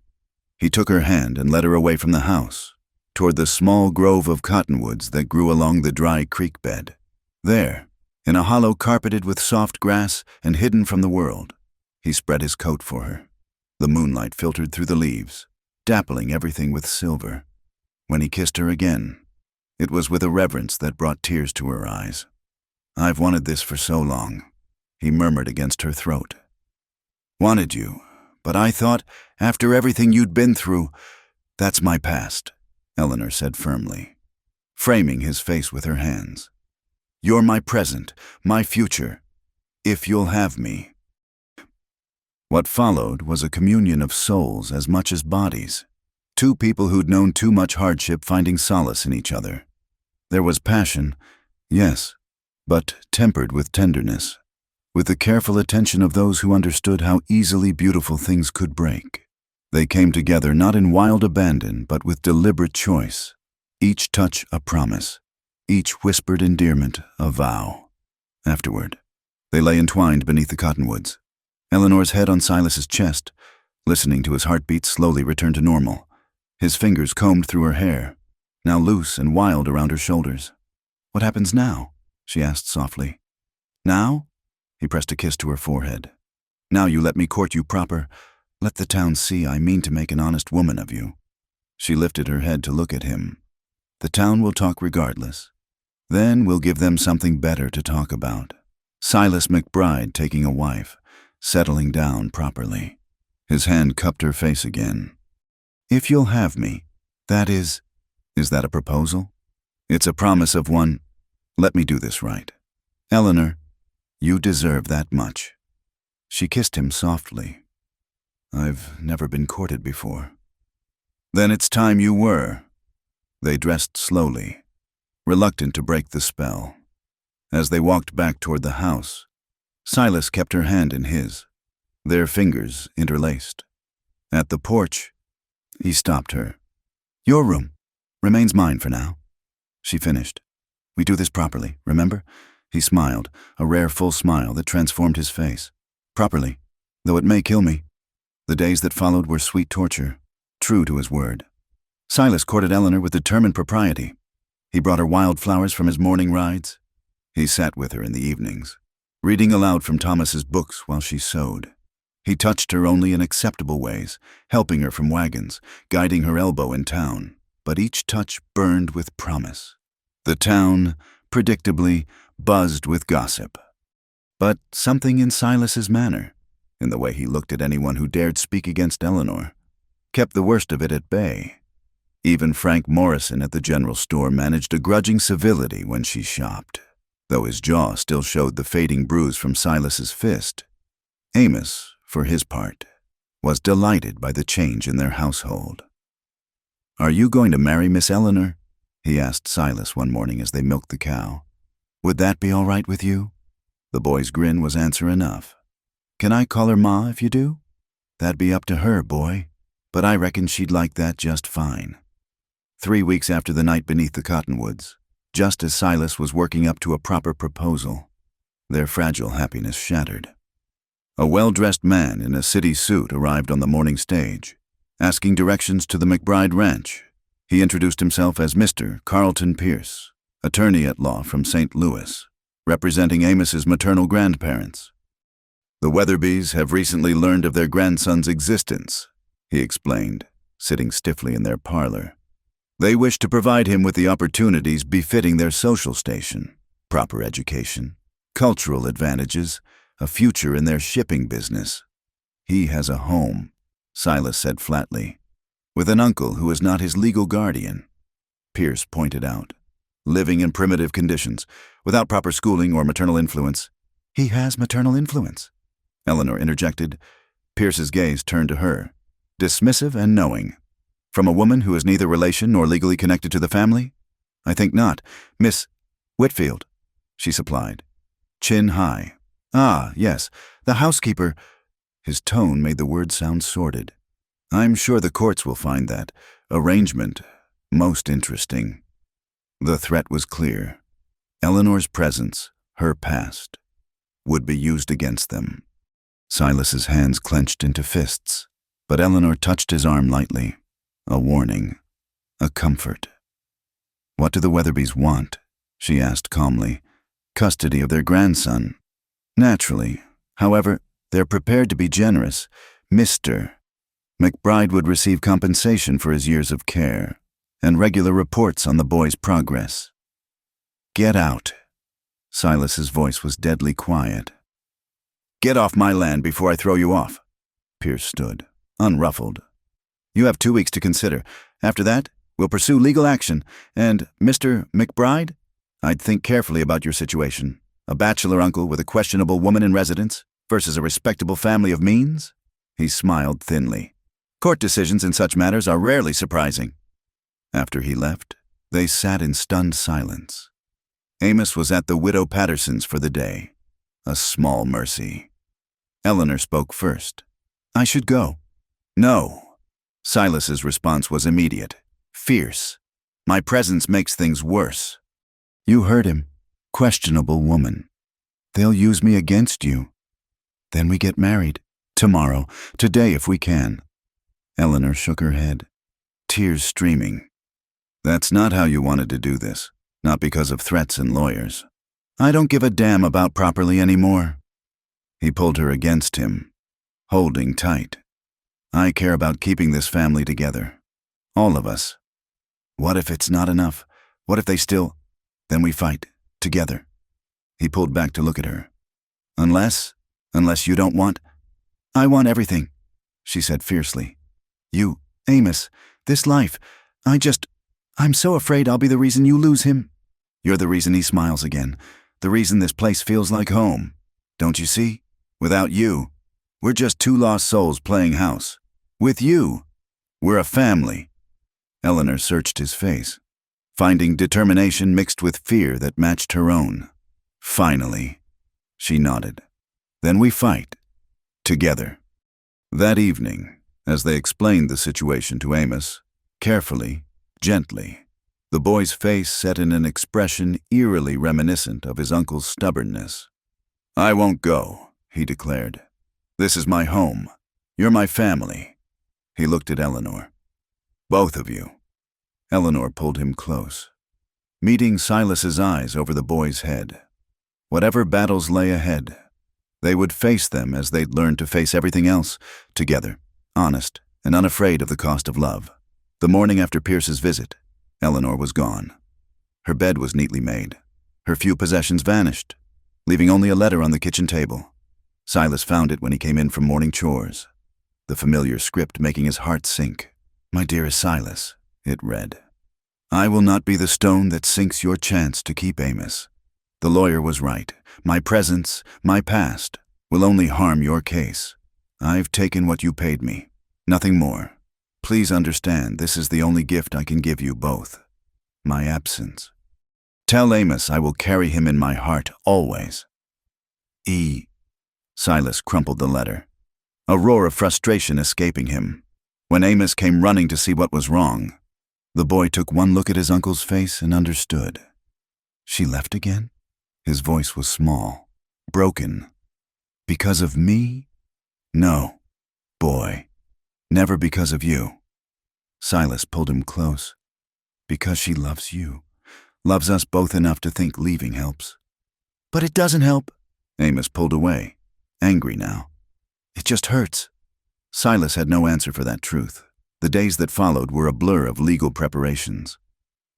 He took her hand and led her away from the house, toward the small grove of cottonwoods that grew along the dry creek bed. There, in a hollow carpeted with soft grass and hidden from the world, he spread his coat for her. The moonlight filtered through the leaves, dappling everything with silver. When he kissed her again, it was with a reverence that brought tears to her eyes. "I've wanted this for so long," he murmured against her throat. "Wanted you, but I thought, after everything you'd been through—" "That's my past," Eleanor said firmly, framing his face with her hands. "You're my present, my future, if you'll have me." What followed was a communion of souls as much as bodies. Two people who'd known too much hardship finding solace in each other. There was passion, yes, but tempered with tenderness, with the careful attention of those who understood how easily beautiful things could break. They came together not in wild abandon, but with deliberate choice, each touch a promise, each whispered endearment a vow. Afterward, they lay entwined beneath the cottonwoods. Eleanor's head on Silas's chest, listening to his heartbeat slowly return to normal. His fingers combed through her hair, now loose and wild around her shoulders. "What happens now?" she asked softly. "Now?" He pressed a kiss to her forehead. "Now you let me court you proper. Let the town see I mean to make an honest woman of you." She lifted her head to look at him. "The town will talk regardless. Then we'll give them something better to talk about. Silas McBride taking a wife. settling down properly. His hand cupped her face again. If you'll have me, that is that a proposal? It's a promise of one. Let me do this right. Eleanor, you deserve that much. She kissed him softly. I've never been courted before. Then it's time you were. They dressed slowly, reluctant to break the spell. As they walked back toward the house, Silas kept her hand in his, their fingers interlaced. At the porch, he stopped her. Your room remains mine for now. She finished. We do this properly, remember? He smiled, a rare full smile that transformed his face. Properly, though it may kill me. The days that followed were sweet torture, true to his word. Silas courted Eleanor with determined propriety. He brought her wild flowers from his morning rides. He sat with her in the evenings, reading aloud from Thomas's books while she sewed. He touched her only in acceptable ways, helping her from wagons, guiding her elbow in town, but each touch burned with promise. The town, predictably, buzzed with gossip. But something in Silas's manner, in the way he looked at anyone who dared speak against Eleanor, kept the worst of it at bay. Even Frank Morrison at the general store managed a grudging civility when she shopped, though his jaw still showed the fading bruise from Silas's fist. Amos, for his part, was delighted by the change in their household. Are you going to marry Miss Eleanor? He asked Silas one morning as they milked the cow. Would that be all right with you? The boy's grin was answer enough. Can I call her Ma if you do? That'd be up to her, boy, but I reckon she'd like that just fine. 3 weeks after the night beneath the cottonwoods, just as Silas was working up to a proper proposal, their fragile happiness shattered. A well-dressed man in a city suit arrived on the morning stage, asking directions to the McBride Ranch. He introduced himself as Mr. Carlton Pierce, attorney-at-law from St. Louis, representing Amos's maternal grandparents. The Weatherbys have recently learned of their grandson's existence, he explained, sitting stiffly in their parlor. They wish to provide him with the opportunities befitting their social station, proper education, cultural advantages, a future in their shipping business. He has a home, Silas said flatly, with an uncle who is not his legal guardian. Pierce pointed out, living in primitive conditions, without proper schooling or maternal influence. He has maternal influence, Eleanor interjected. Pierce's gaze turned to her, dismissive and knowing. From a woman who is neither relation nor legally connected to the family? I think not. Miss Whitfield, she supplied, chin high. Ah, yes, the housekeeper. His tone made the word sound sordid. I'm sure the courts will find that arrangement most interesting. The threat was clear. Eleanor's presence, her past, would be used against them. Silas's hands clenched into fists, but Eleanor touched his arm lightly. A warning, a comfort. What do the Weatherbys want? She asked calmly. Custody of their grandson. Naturally. However, they're prepared to be generous. Mr. McBride would receive compensation for his years of care and regular reports on the boy's progress. Get out. Silas's voice was deadly quiet. Get off my land before I throw you off. Pierce stood, unruffled. You have 2 weeks to consider. After that, we'll pursue legal action. And, Mr. McBride, I'd think carefully about your situation. A bachelor uncle with a questionable woman in residence versus a respectable family of means? He smiled thinly. Court decisions in such matters are rarely surprising. After he left, they sat in stunned silence. Amos was at the Widow Patterson's for the day. A small mercy. Eleanor spoke first. I should go. No. Silas's response was immediate, fierce. My presence makes things worse. You heard him. Questionable woman. They'll use me against you. Then we get married. Tomorrow. Today if we can. Eleanor shook her head, tears streaming. That's not how you wanted to do this. Not because of threats and lawyers. I don't give a damn about properly anymore. He pulled her against him, holding tight. I care about keeping this family together. All of us. What if it's not enough? What if they still... Then we fight, together. He pulled back to look at her. Unless you don't want... I want everything, she said fiercely. You, Amos, this life, I'm so afraid I'll be the reason you lose him. You're the reason he smiles again, the reason this place feels like home. Don't you see? Without you, we're just two lost souls playing house. With you, we're a family. Eleanor searched his face, finding determination mixed with fear that matched her own. Finally, she nodded. Then we fight. Together. That evening, as they explained the situation to Amos, carefully, gently, the boy's face set in an expression eerily reminiscent of his uncle's stubbornness. I won't go, he declared. This is my home. You're my family. He looked at Eleanor. Both of you. Eleanor pulled him close, meeting Silas's eyes over the boy's head. Whatever battles lay ahead, they would face them as they'd learned to face everything else, together, honest and unafraid of the cost of love. The morning after Pierce's visit, Eleanor was gone. Her bed was neatly made. Her few possessions vanished, leaving only a letter on the kitchen table. Silas found it when he came in from morning chores, the familiar script making his heart sink. My dearest Silas, it read. I will not be the stone that sinks your chance to keep Amos. The lawyer was right. My presence, my past, will only harm your case. I've taken what you paid me, nothing more. Please understand this is the only gift I can give you both. My absence. Tell Amos I will carry him in my heart always. E. Silas crumpled the letter, a roar of frustration escaping him. When Amos came running to see what was wrong, the boy took one look at his uncle's face and understood. She left again? His voice was small, broken. Because of me? No, boy, never because of you. Silas pulled him close. Because she loves you, loves us both enough to think leaving helps. But it doesn't help. Amos pulled away, angry now. It just hurts. Silas had no answer for that truth. The days that followed were a blur of legal preparations.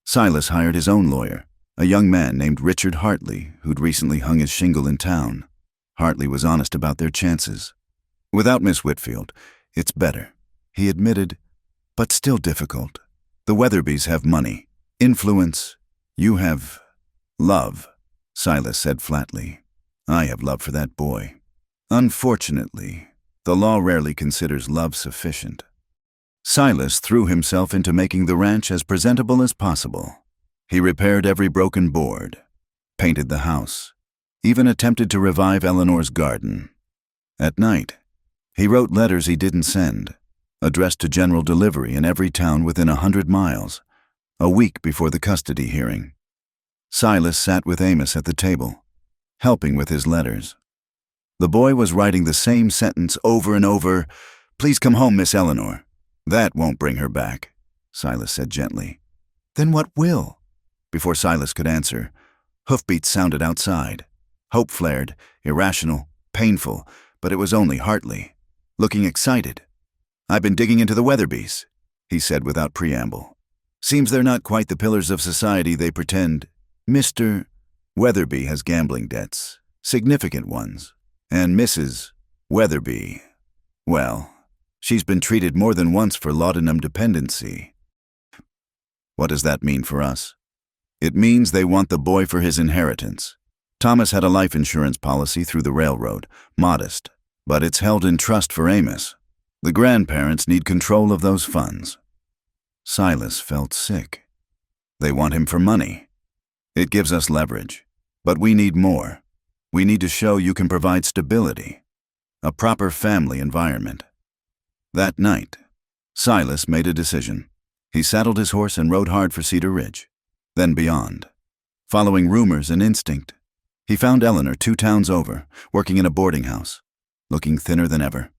Silas hired his own lawyer, a young man named Richard Hartley, who'd recently hung his shingle in town. Hartley was honest about their chances. Without Miss Whitfield, it's better, he admitted, but still difficult. The Weatherbys have money, influence. You have love, Silas said flatly. I have love for that boy. Unfortunately, the law rarely considers love sufficient. Silas threw himself into making the ranch as presentable as possible. He repaired every broken board, painted the house, even attempted to revive Eleanor's garden. At night, he wrote letters he didn't send, addressed to general delivery in every town within 100 miles, a week before the custody hearing. Silas sat with Amos at the table, helping with his letters. The boy was writing the same sentence over and over. Please come home, Miss Eleanor. That won't bring her back, Silas said gently. Then what will? Before Silas could answer, hoofbeats sounded outside. Hope flared, irrational, painful, but it was only Hartley, looking excited. I've been digging into the Weatherbys, he said without preamble. Seems they're not quite the pillars of society they pretend. Mr. Weatherby has gambling debts, significant ones, and Mrs. Weatherby, well, she's been treated more than once for laudanum dependency. What does that mean for us? It means they want the boy for his inheritance. Thomas had a life insurance policy through the railroad, modest, but it's held in trust for Amos. The grandparents need control of those funds. Silas felt sick. They want him for money. It gives us leverage, but we need more. We need to show you can provide stability, a proper family environment. That night, Silas made a decision. He saddled his horse and rode hard for Cedar Ridge, then beyond. Following rumors and instinct, he found Eleanor 2 towns over, working in a boarding house, looking thinner than ever.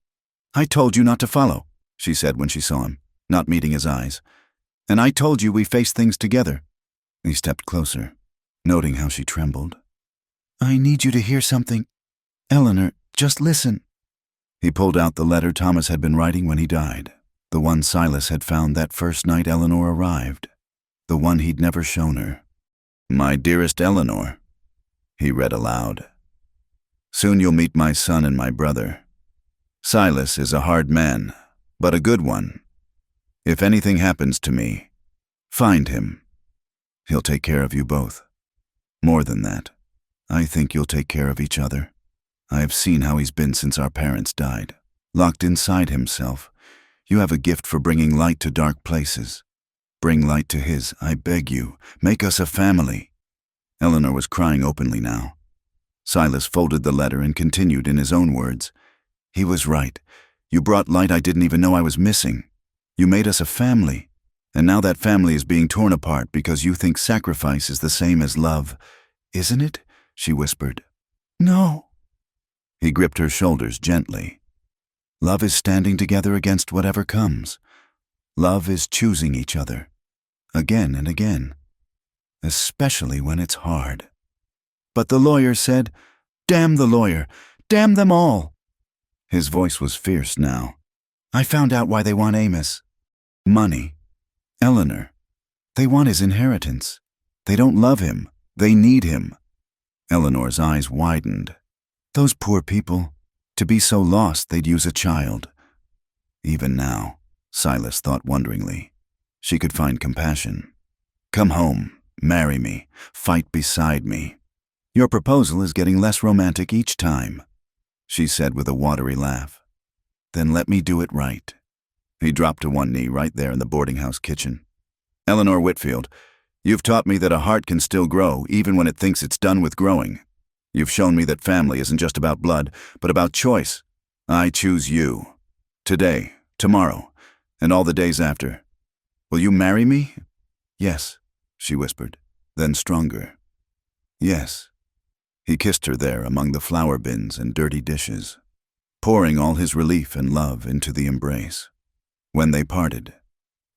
I told you not to follow, she said when she saw him, not meeting his eyes. And I told you we face things together. He stepped closer, noting how she trembled. I need you to hear something. Eleanor, just listen. He pulled out the letter Thomas had been writing when he died, the one Silas had found that first night Eleanor arrived, the one he'd never shown her. My dearest Eleanor, he read aloud. Soon you'll meet my son and my brother. Silas is a hard man, but a good one. If anything happens to me, find him. He'll take care of you both. More than that, I think you'll take care of each other. I have seen how he's been since our parents died, locked inside himself. You have a gift for bringing light to dark places. Bring light to his, I beg you. Make us a family. Eleanor was crying openly now. Silas folded the letter and continued in his own words. He was right. You brought light I didn't even know I was missing. You made us a family. And now that family is being torn apart because you think sacrifice is the same as love. Isn't it? She whispered. No. He gripped her shoulders gently. Love is standing together against whatever comes. Love is choosing each other. Again and again. Especially when it's hard. But the lawyer said, Damn the lawyer! Damn them all! His voice was fierce now. I found out why they want Amos. Money. Eleanor. They want his inheritance. They don't love him. They need him. Eleanor's eyes widened. Those poor people. To be so lost they'd use a child. Even now, Silas thought wonderingly, she could find compassion. Come home. Marry me. Fight beside me. Your proposal is getting less romantic each time, she said with a watery laugh. Then let me do it right. He dropped to one knee right there in the boarding house kitchen. Eleanor Whitfield, you've taught me that a heart can still grow even when it thinks it's done with growing. You've shown me that family isn't just about blood, but about choice. I choose you. Today, tomorrow, and all the days after. Will you marry me? Yes, she whispered, then stronger. Yes. He kissed her there among the flour bins and dirty dishes, pouring all his relief and love into the embrace. When they parted,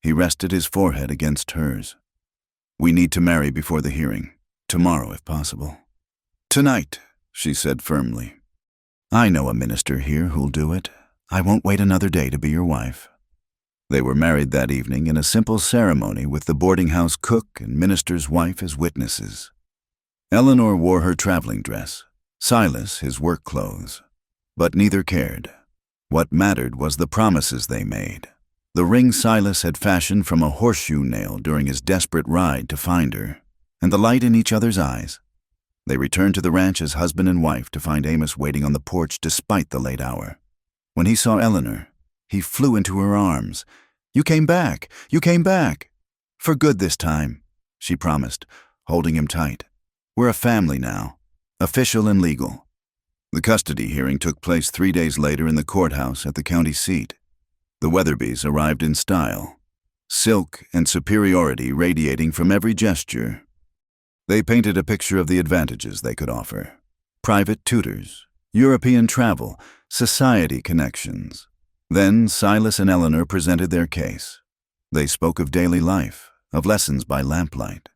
he rested his forehead against hers. We need to marry before the hearing, tomorrow if possible. Tonight, she said firmly. I know a minister here who'll do it. I won't wait another day to be your wife. They were married that evening in a simple ceremony with the boarding house cook and minister's wife as witnesses. Eleanor wore her traveling dress, Silas his work clothes. But neither cared. What mattered was the promises they made. The ring Silas had fashioned from a horseshoe nail during his desperate ride to find her, and the light in each other's eyes. They returned to the ranch as husband and wife to find Amos waiting on the porch despite the late hour. When he saw Eleanor, he flew into her arms. You came back! You came back! For good this time, she promised, holding him tight. We're a family now, official and legal. The custody hearing took place 3 days later in the courthouse at the county seat. The Weatherbys arrived in style, silk and superiority radiating from every gesture. They painted a picture of the advantages they could offer. Private tutors, European travel, society connections. Then Silas and Eleanor presented their case. They spoke of daily life, of lessons by lamplight,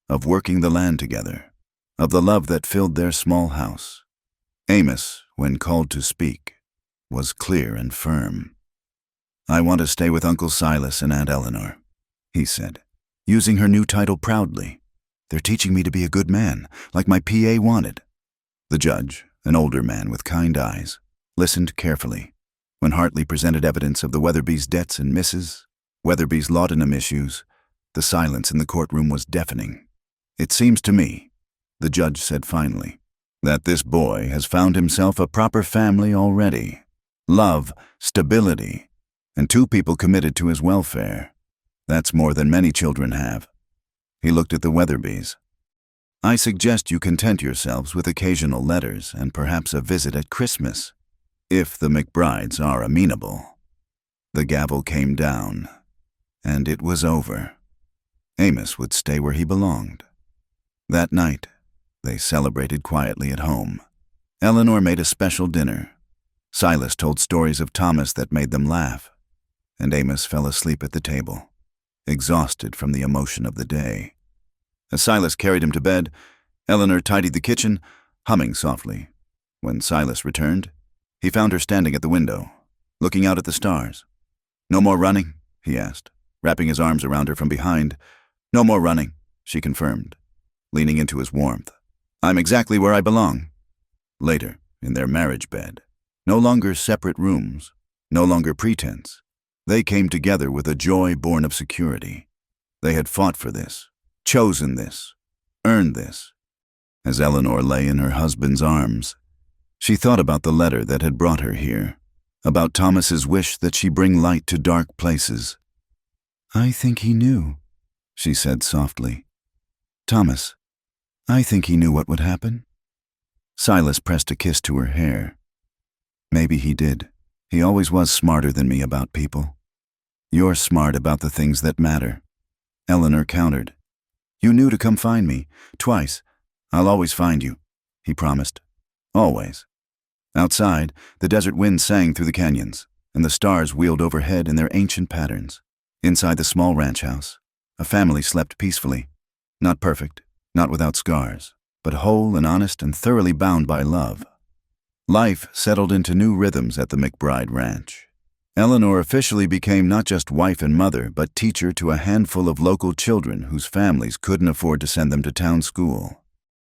of working the land together, of the love that filled their small house. Amos, when called to speak, was clear and firm. I want to stay with Uncle Silas and Aunt Eleanor, he said, using her new title proudly. They're teaching me to be a good man, like my PA wanted. The judge, an older man with kind eyes, listened carefully. When Hartley presented evidence of the Weatherbys' debts and Mrs. Weatherby's laudanum issues, the silence in the courtroom was deafening. It seems to me, the judge said finally, that this boy has found himself a proper family already. Love, stability, and 2 people committed to his welfare. That's more than many children have. He looked at the Weatherbys. I suggest you content yourselves with occasional letters and perhaps a visit at Christmas, if the McBrides are amenable. The gavel came down, and it was over. Amos would stay where he belonged. That night, they celebrated quietly at home. Eleanor made a special dinner. Silas told stories of Thomas that made them laugh, and Amos fell asleep at the table, exhausted from the emotion of the day. As Silas carried him to bed, Eleanor tidied the kitchen, humming softly. When Silas returned, he found her standing at the window, looking out at the stars. No more running? He asked, wrapping his arms around her from behind. No more running, she confirmed, leaning into his warmth. I'm exactly where I belong. Later, in their marriage bed, No longer separate rooms, no longer pretense. They came together with a joy born of security. They had fought for this, chosen this, earned this. As Eleanor lay in her husband's arms, she thought about the letter that had brought her here, about Thomas's wish that she bring light to dark places. "I think he knew," she said softly. "Thomas, I think he knew what would happen." Silas pressed a kiss to her hair. "Maybe he did. He always was smarter than me about people." "You're smart about the things that matter," Eleanor countered. "You knew to come find me, twice. I'll always find you," he promised. Always. Outside, the desert wind sang through the canyons, and the stars wheeled overhead in their ancient patterns. Inside the small ranch house, a family slept peacefully. Not perfect, not without scars, but whole and honest and thoroughly bound by love. Life settled into new rhythms at the McBride Ranch. Eleanor officially became not just wife and mother, but teacher to a handful of local children whose families couldn't afford to send them to town school.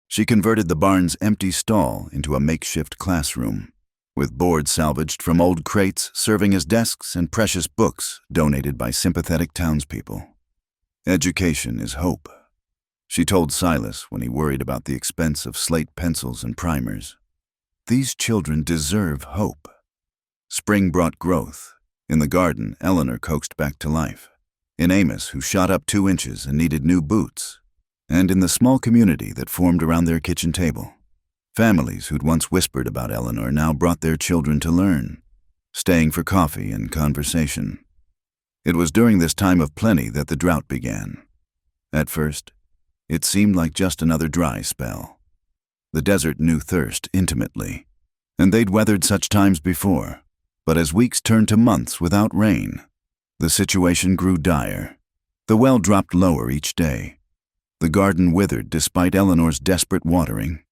She converted the barn's empty stall into a makeshift classroom, with boards salvaged from old crates serving as desks and precious books donated by sympathetic townspeople. "Education is hope," she told Silas when he worried about the expense of slate pencils and primers. "These children deserve hope." Spring brought growth. In the garden, Eleanor coaxed back to life. In Amos, who shot up 2 inches and needed new boots. And in the small community that formed around their kitchen table. Families who'd once whispered about Eleanor now brought their children to learn, staying for coffee and conversation. It was during this time of plenty that the drought began. At first, it seemed like just another dry spell. The desert knew thirst intimately, and they'd weathered such times before. But as weeks turned to months without rain, the situation grew dire. The well dropped lower each day. The garden withered despite Eleanor's desperate watering.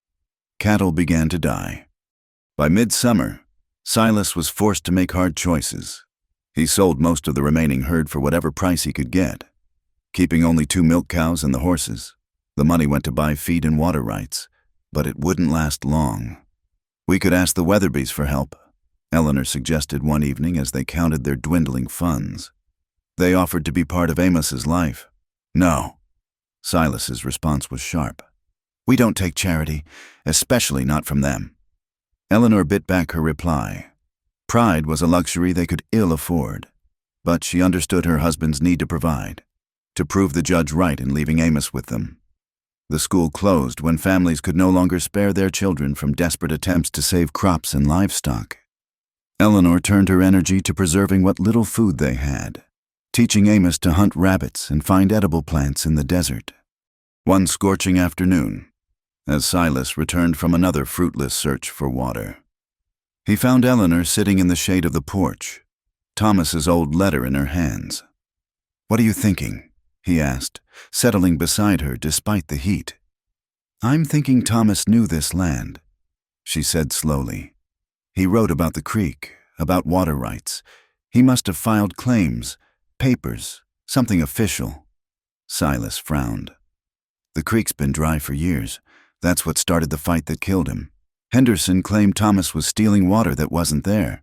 Cattle began to die. By midsummer, Silas was forced to make hard choices. He sold most of the remaining herd for whatever price he could get, keeping only 2 milk cows and the horses. The money went to buy feed and water rights, but it wouldn't last long. "We could ask the Weatherbys for help," Eleanor suggested one evening as they counted their dwindling funds. They offered to be part of Amos's life. "No." Silas's response was sharp. "We don't take charity, especially not from them." Eleanor bit back her reply. Pride was a luxury they could ill afford, but she understood her husband's need to provide, to prove the judge right in leaving Amos with them. The school closed when families could no longer spare their children from desperate attempts to save crops and livestock. Eleanor turned her energy to preserving what little food they had, teaching Amos to hunt rabbits and find edible plants in the desert. One scorching afternoon, as Silas returned from another fruitless search for water, he found Eleanor sitting in the shade of the porch, Thomas's old letter in her hands. "What are you thinking?" he asked, settling beside her despite the heat. "I'm thinking Thomas knew this land," she said slowly. "He wrote about the creek, about water rights. He must have filed claims, papers, something official." Silas frowned. "The creek's been dry for years. That's what started the fight that killed him. Henderson claimed Thomas was stealing water that wasn't there.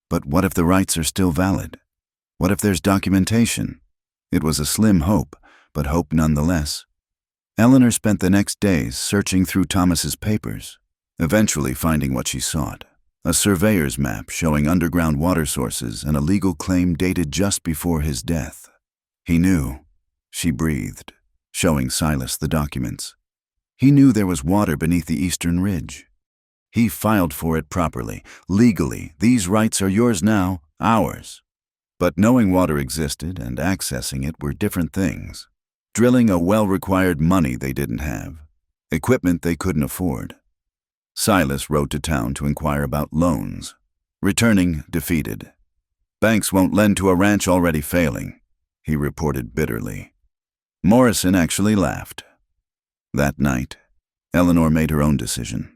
But what if the rights are still valid? What if there's documentation?" It was a slim hope, but hope nonetheless. Eleanor spent the next days searching through Thomas's papers, eventually finding what she sought. A surveyor's map showing underground water sources and a legal claim dated just before his death. He knew, she breathed, showing Silas the documents. He knew there was water beneath the eastern ridge. He filed for it properly, legally. These rights are yours now, ours. But knowing water existed and accessing it were different things. Drilling a well required money they didn't have, equipment they couldn't afford. Silas rode to town to inquire about loans, returning defeated. "Banks won't lend to a ranch already failing," he reported bitterly. Morrison actually laughed. That night, Eleanor made her own decision.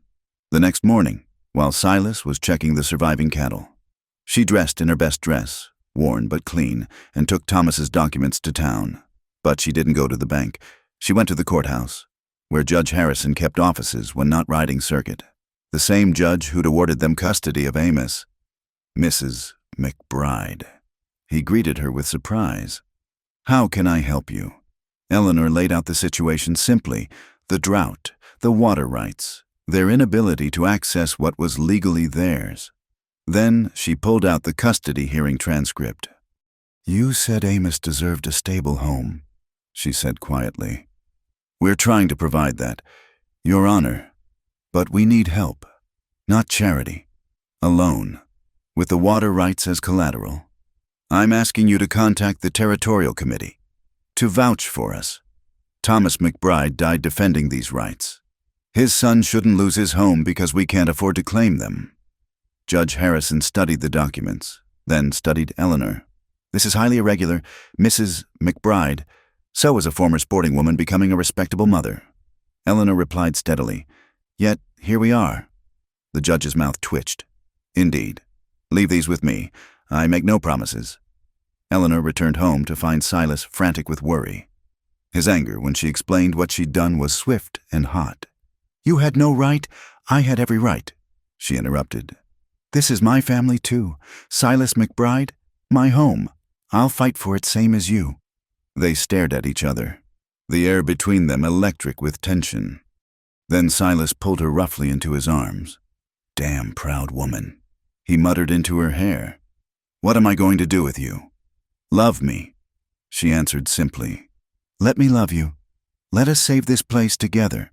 The next morning, while Silas was checking the surviving cattle, she dressed in her best dress, worn but clean, and took Thomas's documents to town. But she didn't go to the bank. She went to the courthouse, where Judge Harrison kept offices when not riding circuit. The same judge who'd awarded them custody of Amos, Mrs. McBride. He greeted her with surprise. "How can I help you?" Eleanor laid out the situation simply: the drought, the water rights, their inability to access what was legally theirs. Then she pulled out the custody hearing transcript. "You said Amos deserved a stable home," she said quietly. "We're trying to provide that, Your Honor. But we need help, not charity. A loan, with the water rights as collateral. I'm asking you to contact the Territorial Committee, to vouch for us. Thomas McBride died defending these rights. His son shouldn't lose his home because we can't afford to claim them." Judge Harrison studied the documents, then studied Eleanor. "This is highly irregular. Mrs. McBride, so is a former sporting woman becoming a respectable mother." Eleanor replied steadily, "Yet, here we are." The judge's mouth twitched. "Indeed. Leave these with me. I make no promises." Eleanor returned home to find Silas frantic with worry. His anger when she explained what she'd done was swift and hot. "You had no right, I had every right," she interrupted. "This is my family too. Silas McBride, my home. I'll fight for it same as you." They stared at each other, the air between them electric with tension. Then Silas pulled her roughly into his arms. "Damn proud woman," he muttered into her hair. "What am I going to do with you?" "Love me," she answered simply. "Let me love you. Let us save this place together."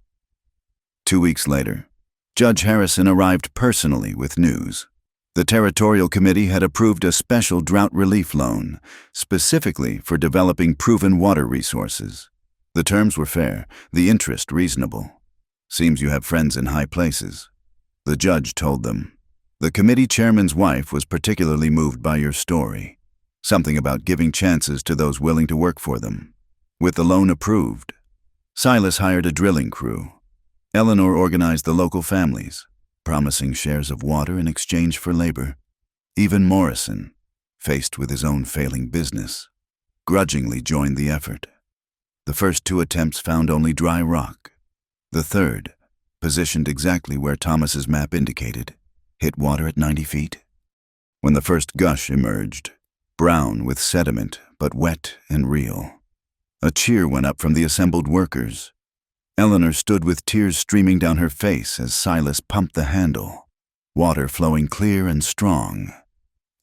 2 weeks later, Judge Harrison arrived personally with news. The Territorial Committee had approved a special drought relief loan, specifically for developing proven water resources. The terms were fair, the interest reasonable. "Seems you have friends in high places," the judge told them. "The committee chairman's wife was particularly moved by your story. Something about giving chances to those willing to work for them." With the loan approved, Silas hired a drilling crew. Eleanor organized the local families, promising shares of water in exchange for labor. Even Morrison, faced with his own failing business, grudgingly joined the effort. The first 2 attempts found only dry rock. The third, positioned exactly where Thomas's map indicated, hit water at 90 feet. When the first gush emerged, brown with sediment but wet and real, a cheer went up from the assembled workers. Eleanor stood with tears streaming down her face as Silas pumped the handle, water flowing clear and strong.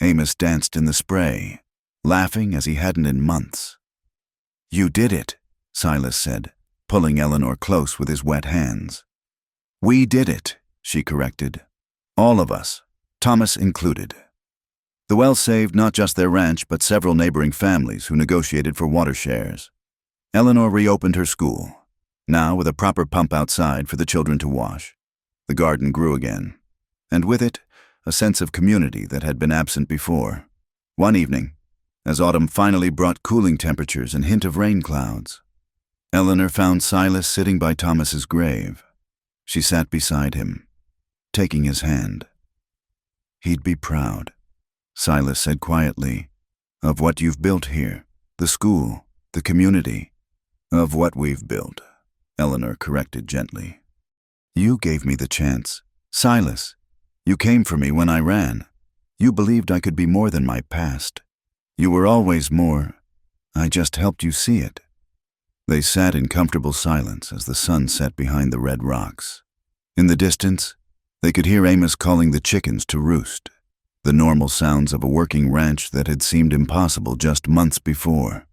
Amos danced in the spray, laughing as he hadn't in months. "You did it," Silas said, pulling Eleanor close with his wet hands. "We did it," she corrected. "All of us, Thomas included." The well saved not just their ranch but several neighboring families who negotiated for water shares. Eleanor reopened her school, now with a proper pump outside for the children to wash. The garden grew again, and with it, a sense of community that had been absent before. One evening, as autumn finally brought cooling temperatures and hint of rain clouds, Eleanor found Silas sitting by Thomas's grave. She sat beside him, taking his hand. "He'd be proud," Silas said quietly, "of what you've built here, the school, the community." "Of what we've built," Eleanor corrected gently. "You gave me the chance. Silas, you came for me when I ran. You believed I could be more than my past. You were always more. I just helped you see it." They sat in comfortable silence as the sun set behind the red rocks. In the distance, they could hear Amos calling the chickens to roost, the normal sounds of a working ranch that had seemed impossible just months before.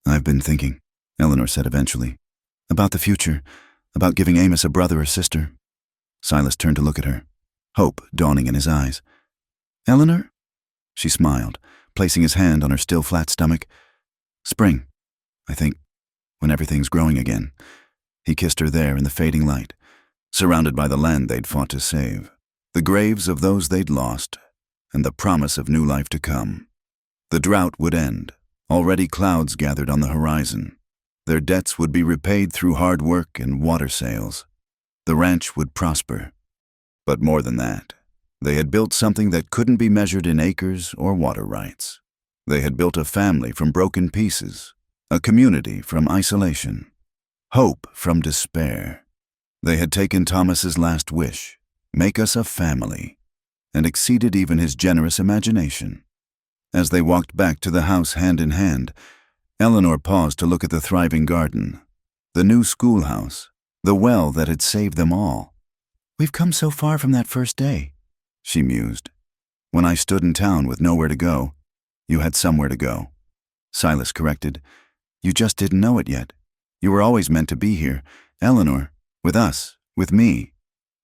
"I've been thinking," Eleanor said eventually, "about the future, about giving Amos a brother or sister." Silas turned to look at her, hope dawning in his eyes. "Eleanor?" She smiled, placing his hand on her still flat stomach. "Spring, I think, when everything's growing again." He kissed her there in the fading light, surrounded by the land they'd fought to save, the graves of those they'd lost, and the promise of new life to come. The drought would end. Already clouds gathered on the horizon. Their debts would be repaid through hard work and water sales. The ranch would prosper. But more than that, they had built something that couldn't be measured in acres or water rights. They had built a family from broken pieces, a community from isolation, hope from despair. They had taken Thomas's last wish, make us a family, and exceeded even his generous imagination. As they walked back to the house hand in hand, Eleanor paused to look at the thriving garden, the new schoolhouse, the well that had saved them all. "We've come so far from that first day," she mused. "When I stood in town with nowhere to go, you had somewhere to go," Silas corrected. "You just didn't know it yet. You were always meant to be here, Eleanor, with us, with me."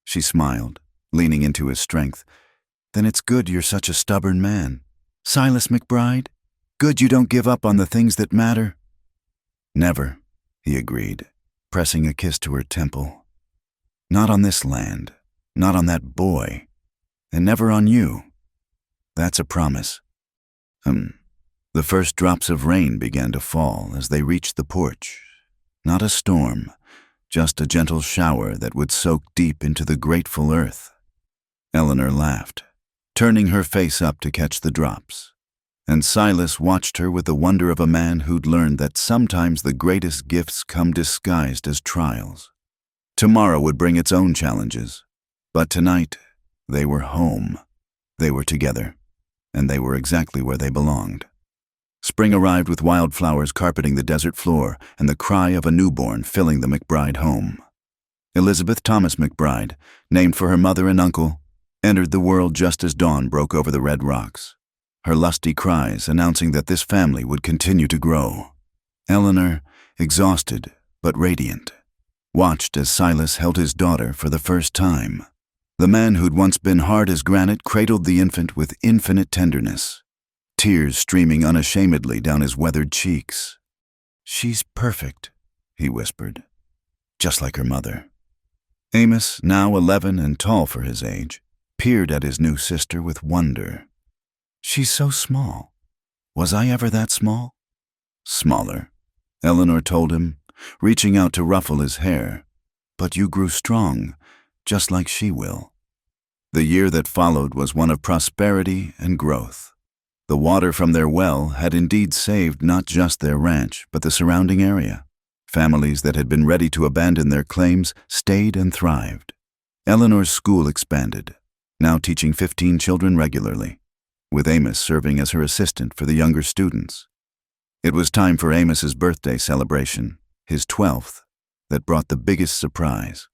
She smiled, leaning into his strength. "Then it's good you're such a stubborn man, Silas McBride. Good you don't give up on the things that matter." "Never," he agreed, pressing a kiss to her temple. "Not on this land, not on that boy, and never on you. That's a promise." The first drops of rain began to fall as they reached the porch. Not a storm, just a gentle shower that would soak deep into the grateful earth. Eleanor laughed, turning her face up to catch the drops, and Silas watched her with the wonder of a man who'd learned that sometimes the greatest gifts come disguised as trials. Tomorrow would bring its own challenges, but tonight they were home. They were together, and they were exactly where they belonged. Spring arrived with wildflowers carpeting the desert floor and the cry of a newborn filling the McBride home. Elizabeth Thomas McBride, named for her mother and uncle, entered the world just as dawn broke over the red rocks, her lusty cries announcing that this family would continue to grow. Eleanor, exhausted but radiant, watched as Silas held his daughter for the first time. The man who'd once been hard as granite cradled the infant with infinite tenderness, tears streaming unashamedly down his weathered cheeks. "She's perfect," he whispered, "just like her mother." Amos, now 11 and tall for his age, peered at his new sister with wonder. "She's so small. Was I ever that small?" "Smaller," Eleanor told him, reaching out to ruffle his hair. "But you grew strong, just like she will." The year that followed was one of prosperity and growth. The water from their well had indeed saved not just their ranch, but the surrounding area. Families that had been ready to abandon their claims stayed and thrived. Eleanor's school expanded, now teaching 15 children regularly, with Amos serving as her assistant for the younger students. It was time for Amos's birthday celebration, his 12th, that brought the biggest surprise.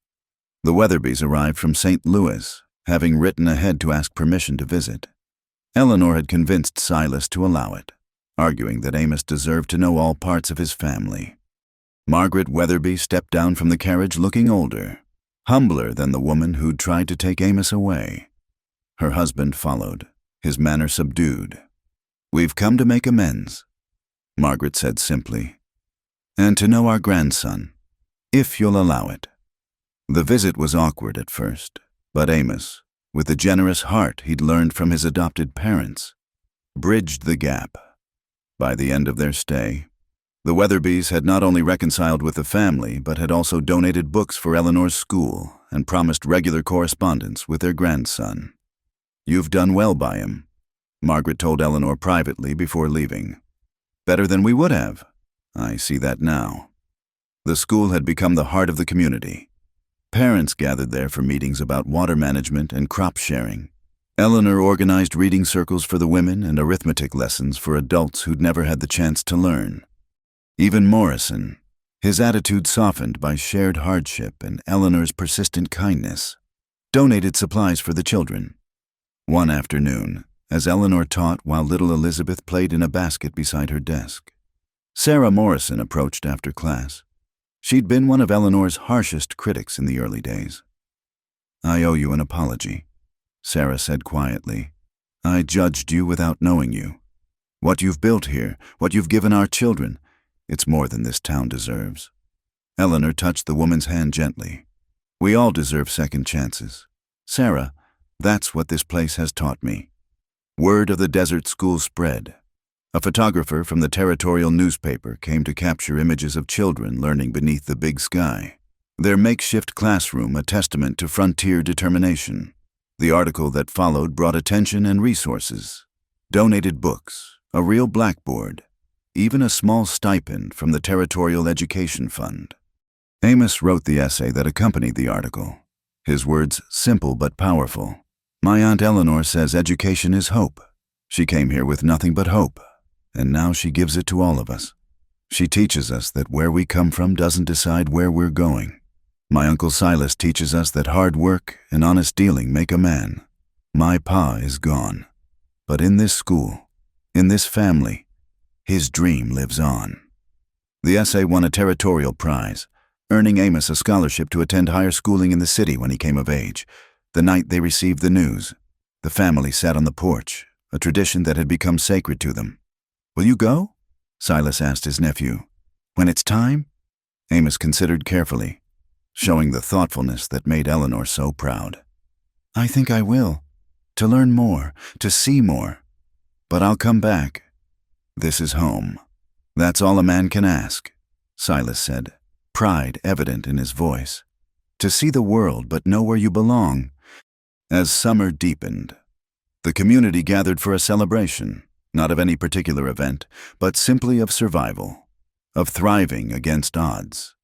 The Weatherbys arrived from St. Louis, having written ahead to ask permission to visit. Eleanor had convinced Silas to allow it, arguing that Amos deserved to know all parts of his family. Margaret Weatherby stepped down from the carriage looking older, humbler than the woman who'd tried to take Amos away. Her husband followed, his manner subdued. "We've come to make amends," Margaret said simply, "and to know our grandson, if you'll allow it." The visit was awkward at first, but Amos, with the generous heart he'd learned from his adopted parents, bridged the gap. By the end of their stay, the Weatherbys had not only reconciled with the family, but had also donated books for Eleanor's school and promised regular correspondence with their grandson. "You've done well by him," Margaret told Eleanor privately before leaving. "Better than we would have. I see that now." The school had become the heart of the community. Parents gathered there for meetings about water management and crop sharing. Eleanor organized reading circles for the women and arithmetic lessons for adults who'd never had the chance to learn. Even Morrison, his attitude softened by shared hardship and Eleanor's persistent kindness, donated supplies for the children. One afternoon, as Eleanor taught while little Elizabeth played in a basket beside her desk, Sarah Morrison approached after class. She'd been one of Eleanor's harshest critics in the early days. "I owe you an apology," Sarah said quietly. "I judged you without knowing you. What you've built here, what you've given our children, it's more than this town deserves." Eleanor touched the woman's hand gently. "We all deserve second chances. Sarah, that's what this place has taught me." Word of the desert school spread. A photographer from the territorial newspaper came to capture images of children learning beneath the big sky, their makeshift classroom a testament to frontier determination. The article that followed brought attention and resources, donated books, a real blackboard, even a small stipend from the Territorial Education Fund. Amos wrote the essay that accompanied the article, His words simple but powerful. My Aunt Eleanor says education is hope. She came here with nothing but hope, and now she gives it to all of us. She teaches us that where we come from doesn't decide where we're going. My Uncle Silas teaches us that hard work and honest dealing make a man. My pa is gone. But in this school, in this family, his dream lives on. The essay won a territorial prize, earning Amos a scholarship to attend higher schooling in the city when he came of age. The night they received the news, the family sat on the porch, a tradition that had become sacred to them. "Will you go?" Silas asked his nephew. "When it's time?" Amos considered carefully, showing the thoughtfulness that made Eleanor so proud. "I think I will, to learn more, to see more. But I'll come back. This is home. That's all a man can ask," Silas said, pride evident in his voice. "To see the world but know where you belong." As summer deepened, the community gathered for a celebration, not of any particular event, but simply of survival, of thriving against odds.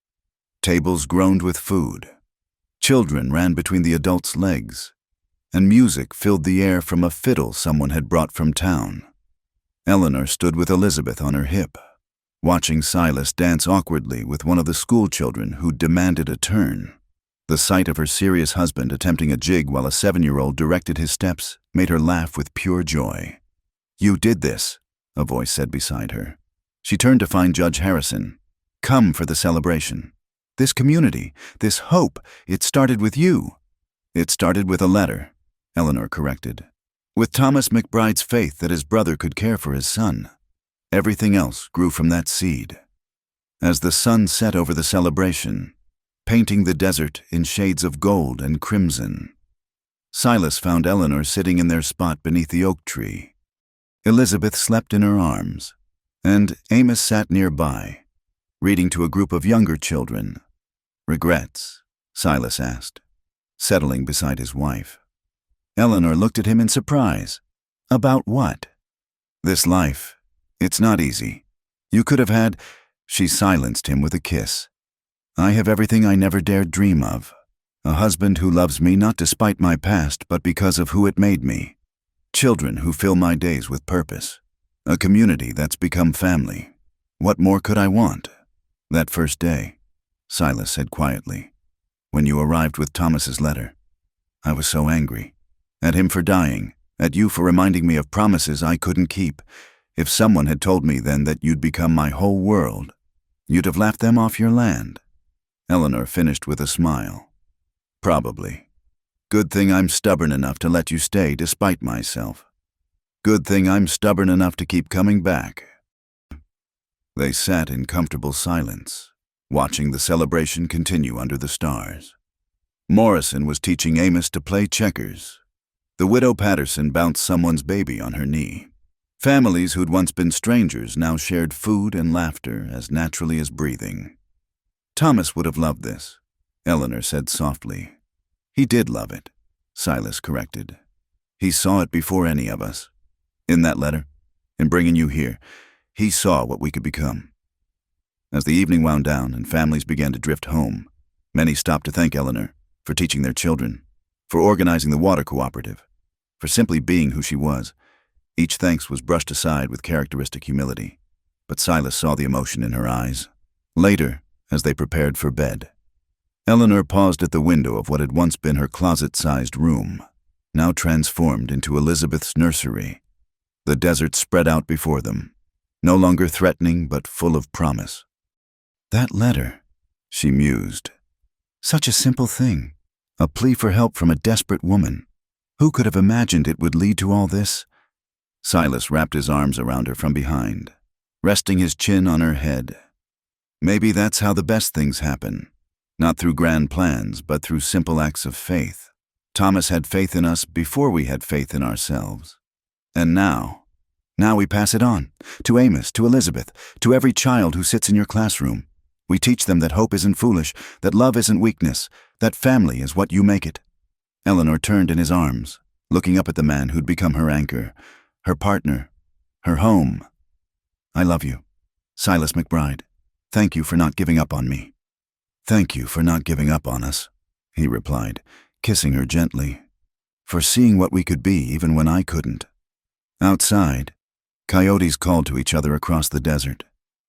Tables groaned with food. Children ran between the adults' legs, and music filled the air from a fiddle someone had brought from town. Eleanor stood with Elizabeth on her hip, watching Silas dance awkwardly with one of the school children who demanded a turn. The sight of her serious husband attempting a jig while a 7-year-old directed his steps made her laugh with pure joy. "You did this," a voice said beside her. She turned to find Judge Harrison. "Come for the celebration. This community, this hope, it started with you." "It started with a letter," Eleanor corrected. "With Thomas McBride's faith that his brother could care for his son. Everything else grew from that seed." As the sun set over the celebration, painting the desert in shades of gold and crimson, Silas found Eleanor sitting in their spot beneath the oak tree. Elizabeth slept in her arms, and Amos sat nearby, reading to a group of younger children. "Regrets?" Silas asked, settling beside his wife. Eleanor looked at him in surprise. "About what?" "This life. It's not easy. You could have had—" She silenced him with a kiss. "I have everything I never dared dream of. A husband who loves me not despite my past but because of who it made me. Children who fill my days with purpose. A community that's become family. What more could I want?" "That first day," Silas said quietly, "when you arrived with Thomas's letter, I was so angry. At him for dying, at you for reminding me of promises I couldn't keep. If someone had told me then that you'd become my whole world, you'd have laughed them off your land." Eleanor finished with a smile. "Probably. Good thing I'm stubborn enough to let you stay despite myself. Good thing I'm stubborn enough to keep coming back." They sat in comfortable silence, watching the celebration continue under the stars. Morrison was teaching Amos to play checkers. The widow Patterson bounced someone's baby on her knee. Families who'd once been strangers now shared food and laughter as naturally as breathing. "Thomas would have loved this," Eleanor said softly. "He did love it," Silas corrected. "He saw it before any of us. In that letter, in bringing you here, he saw what we could become." As the evening wound down and families began to drift home, many stopped to thank Eleanor for teaching their children, for organizing the water cooperative, for simply being who she was. Each thanks was brushed aside with characteristic humility, but Silas saw the emotion in her eyes. Later, as they prepared for bed, Eleanor paused at the window of what had once been her closet-sized room, now transformed into Elizabeth's nursery. The desert spread out before them, no longer threatening but full of promise. "That letter," she mused. "Such a simple thing, a plea for help from a desperate woman. Who could have imagined it would lead to all this?" Silas wrapped his arms around her from behind, resting his chin on her head. "Maybe that's how the best things happen, not through grand plans, but through simple acts of faith. Thomas had faith in us before we had faith in ourselves. And now we pass it on, to Amos, to Elizabeth, to every child who sits in your classroom. We teach them that hope isn't foolish, that love isn't weakness, that family is what you make it." Eleanor turned in his arms, looking up at the man who'd become her anchor, her partner, her home. "I love you, Silas McBride. Thank you for not giving up on me." "Thank you for not giving up on us," he replied, kissing her gently, for seeing what we could be even when I couldn't. Outside, coyotes called to each other across the desert,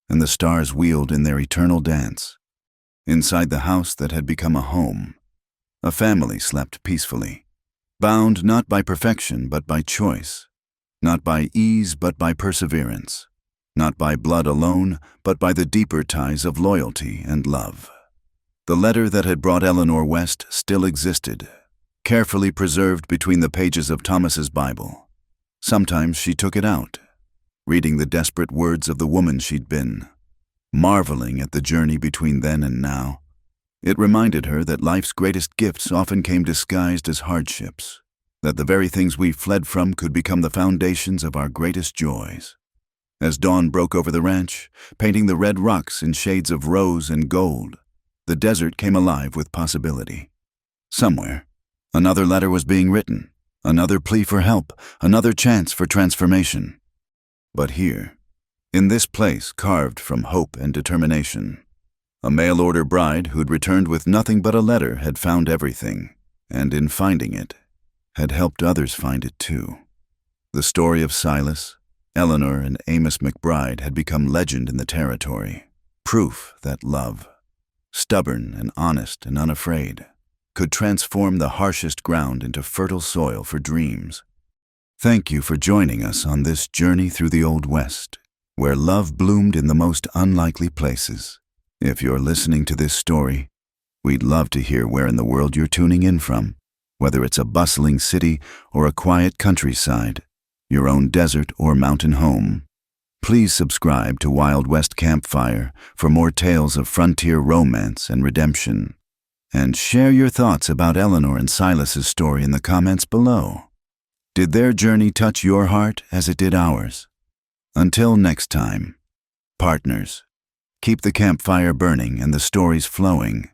and the stars wheeled in their eternal dance. Inside the house that had become a home, a family slept peacefully, bound not by perfection but by choice, not by ease but by perseverance, not by blood alone but by the deeper ties of loyalty and love. The letter that had brought Eleanor West still existed, carefully preserved between the pages of Thomas's Bible. Sometimes she took it out, reading the desperate words of the woman she'd been, marveling at the journey between then and now. It reminded her that life's greatest gifts often came disguised as hardships, that the very things we fled from could become the foundations of our greatest joys. As dawn broke over the ranch, painting the red rocks in shades of rose and gold, the desert came alive with possibility. Somewhere, another letter was being written, another plea for help, another chance for transformation. But here, in this place carved from hope and determination, a mail-order bride who'd returned with nothing but a letter had found everything, and in finding it, had helped others find it too. The story of Silas, Eleanor, and Amos McBride had become legend in the territory, proof that love, stubborn and honest and unafraid, could transform the harshest ground into fertile soil for dreams. Thank you for joining us on this journey through the Old West, where love bloomed in the most unlikely places. If you're listening to this story, we'd love to hear where in the world you're tuning in from, whether it's a bustling city or a quiet countryside, your own desert or mountain home. Please subscribe to Wild West Campfire for more tales of frontier romance and redemption. And share your thoughts about Eleanor and Silas's story in the comments below. Did their journey touch your heart as it did ours? Until next time, partners, keep the campfire burning and the stories flowing.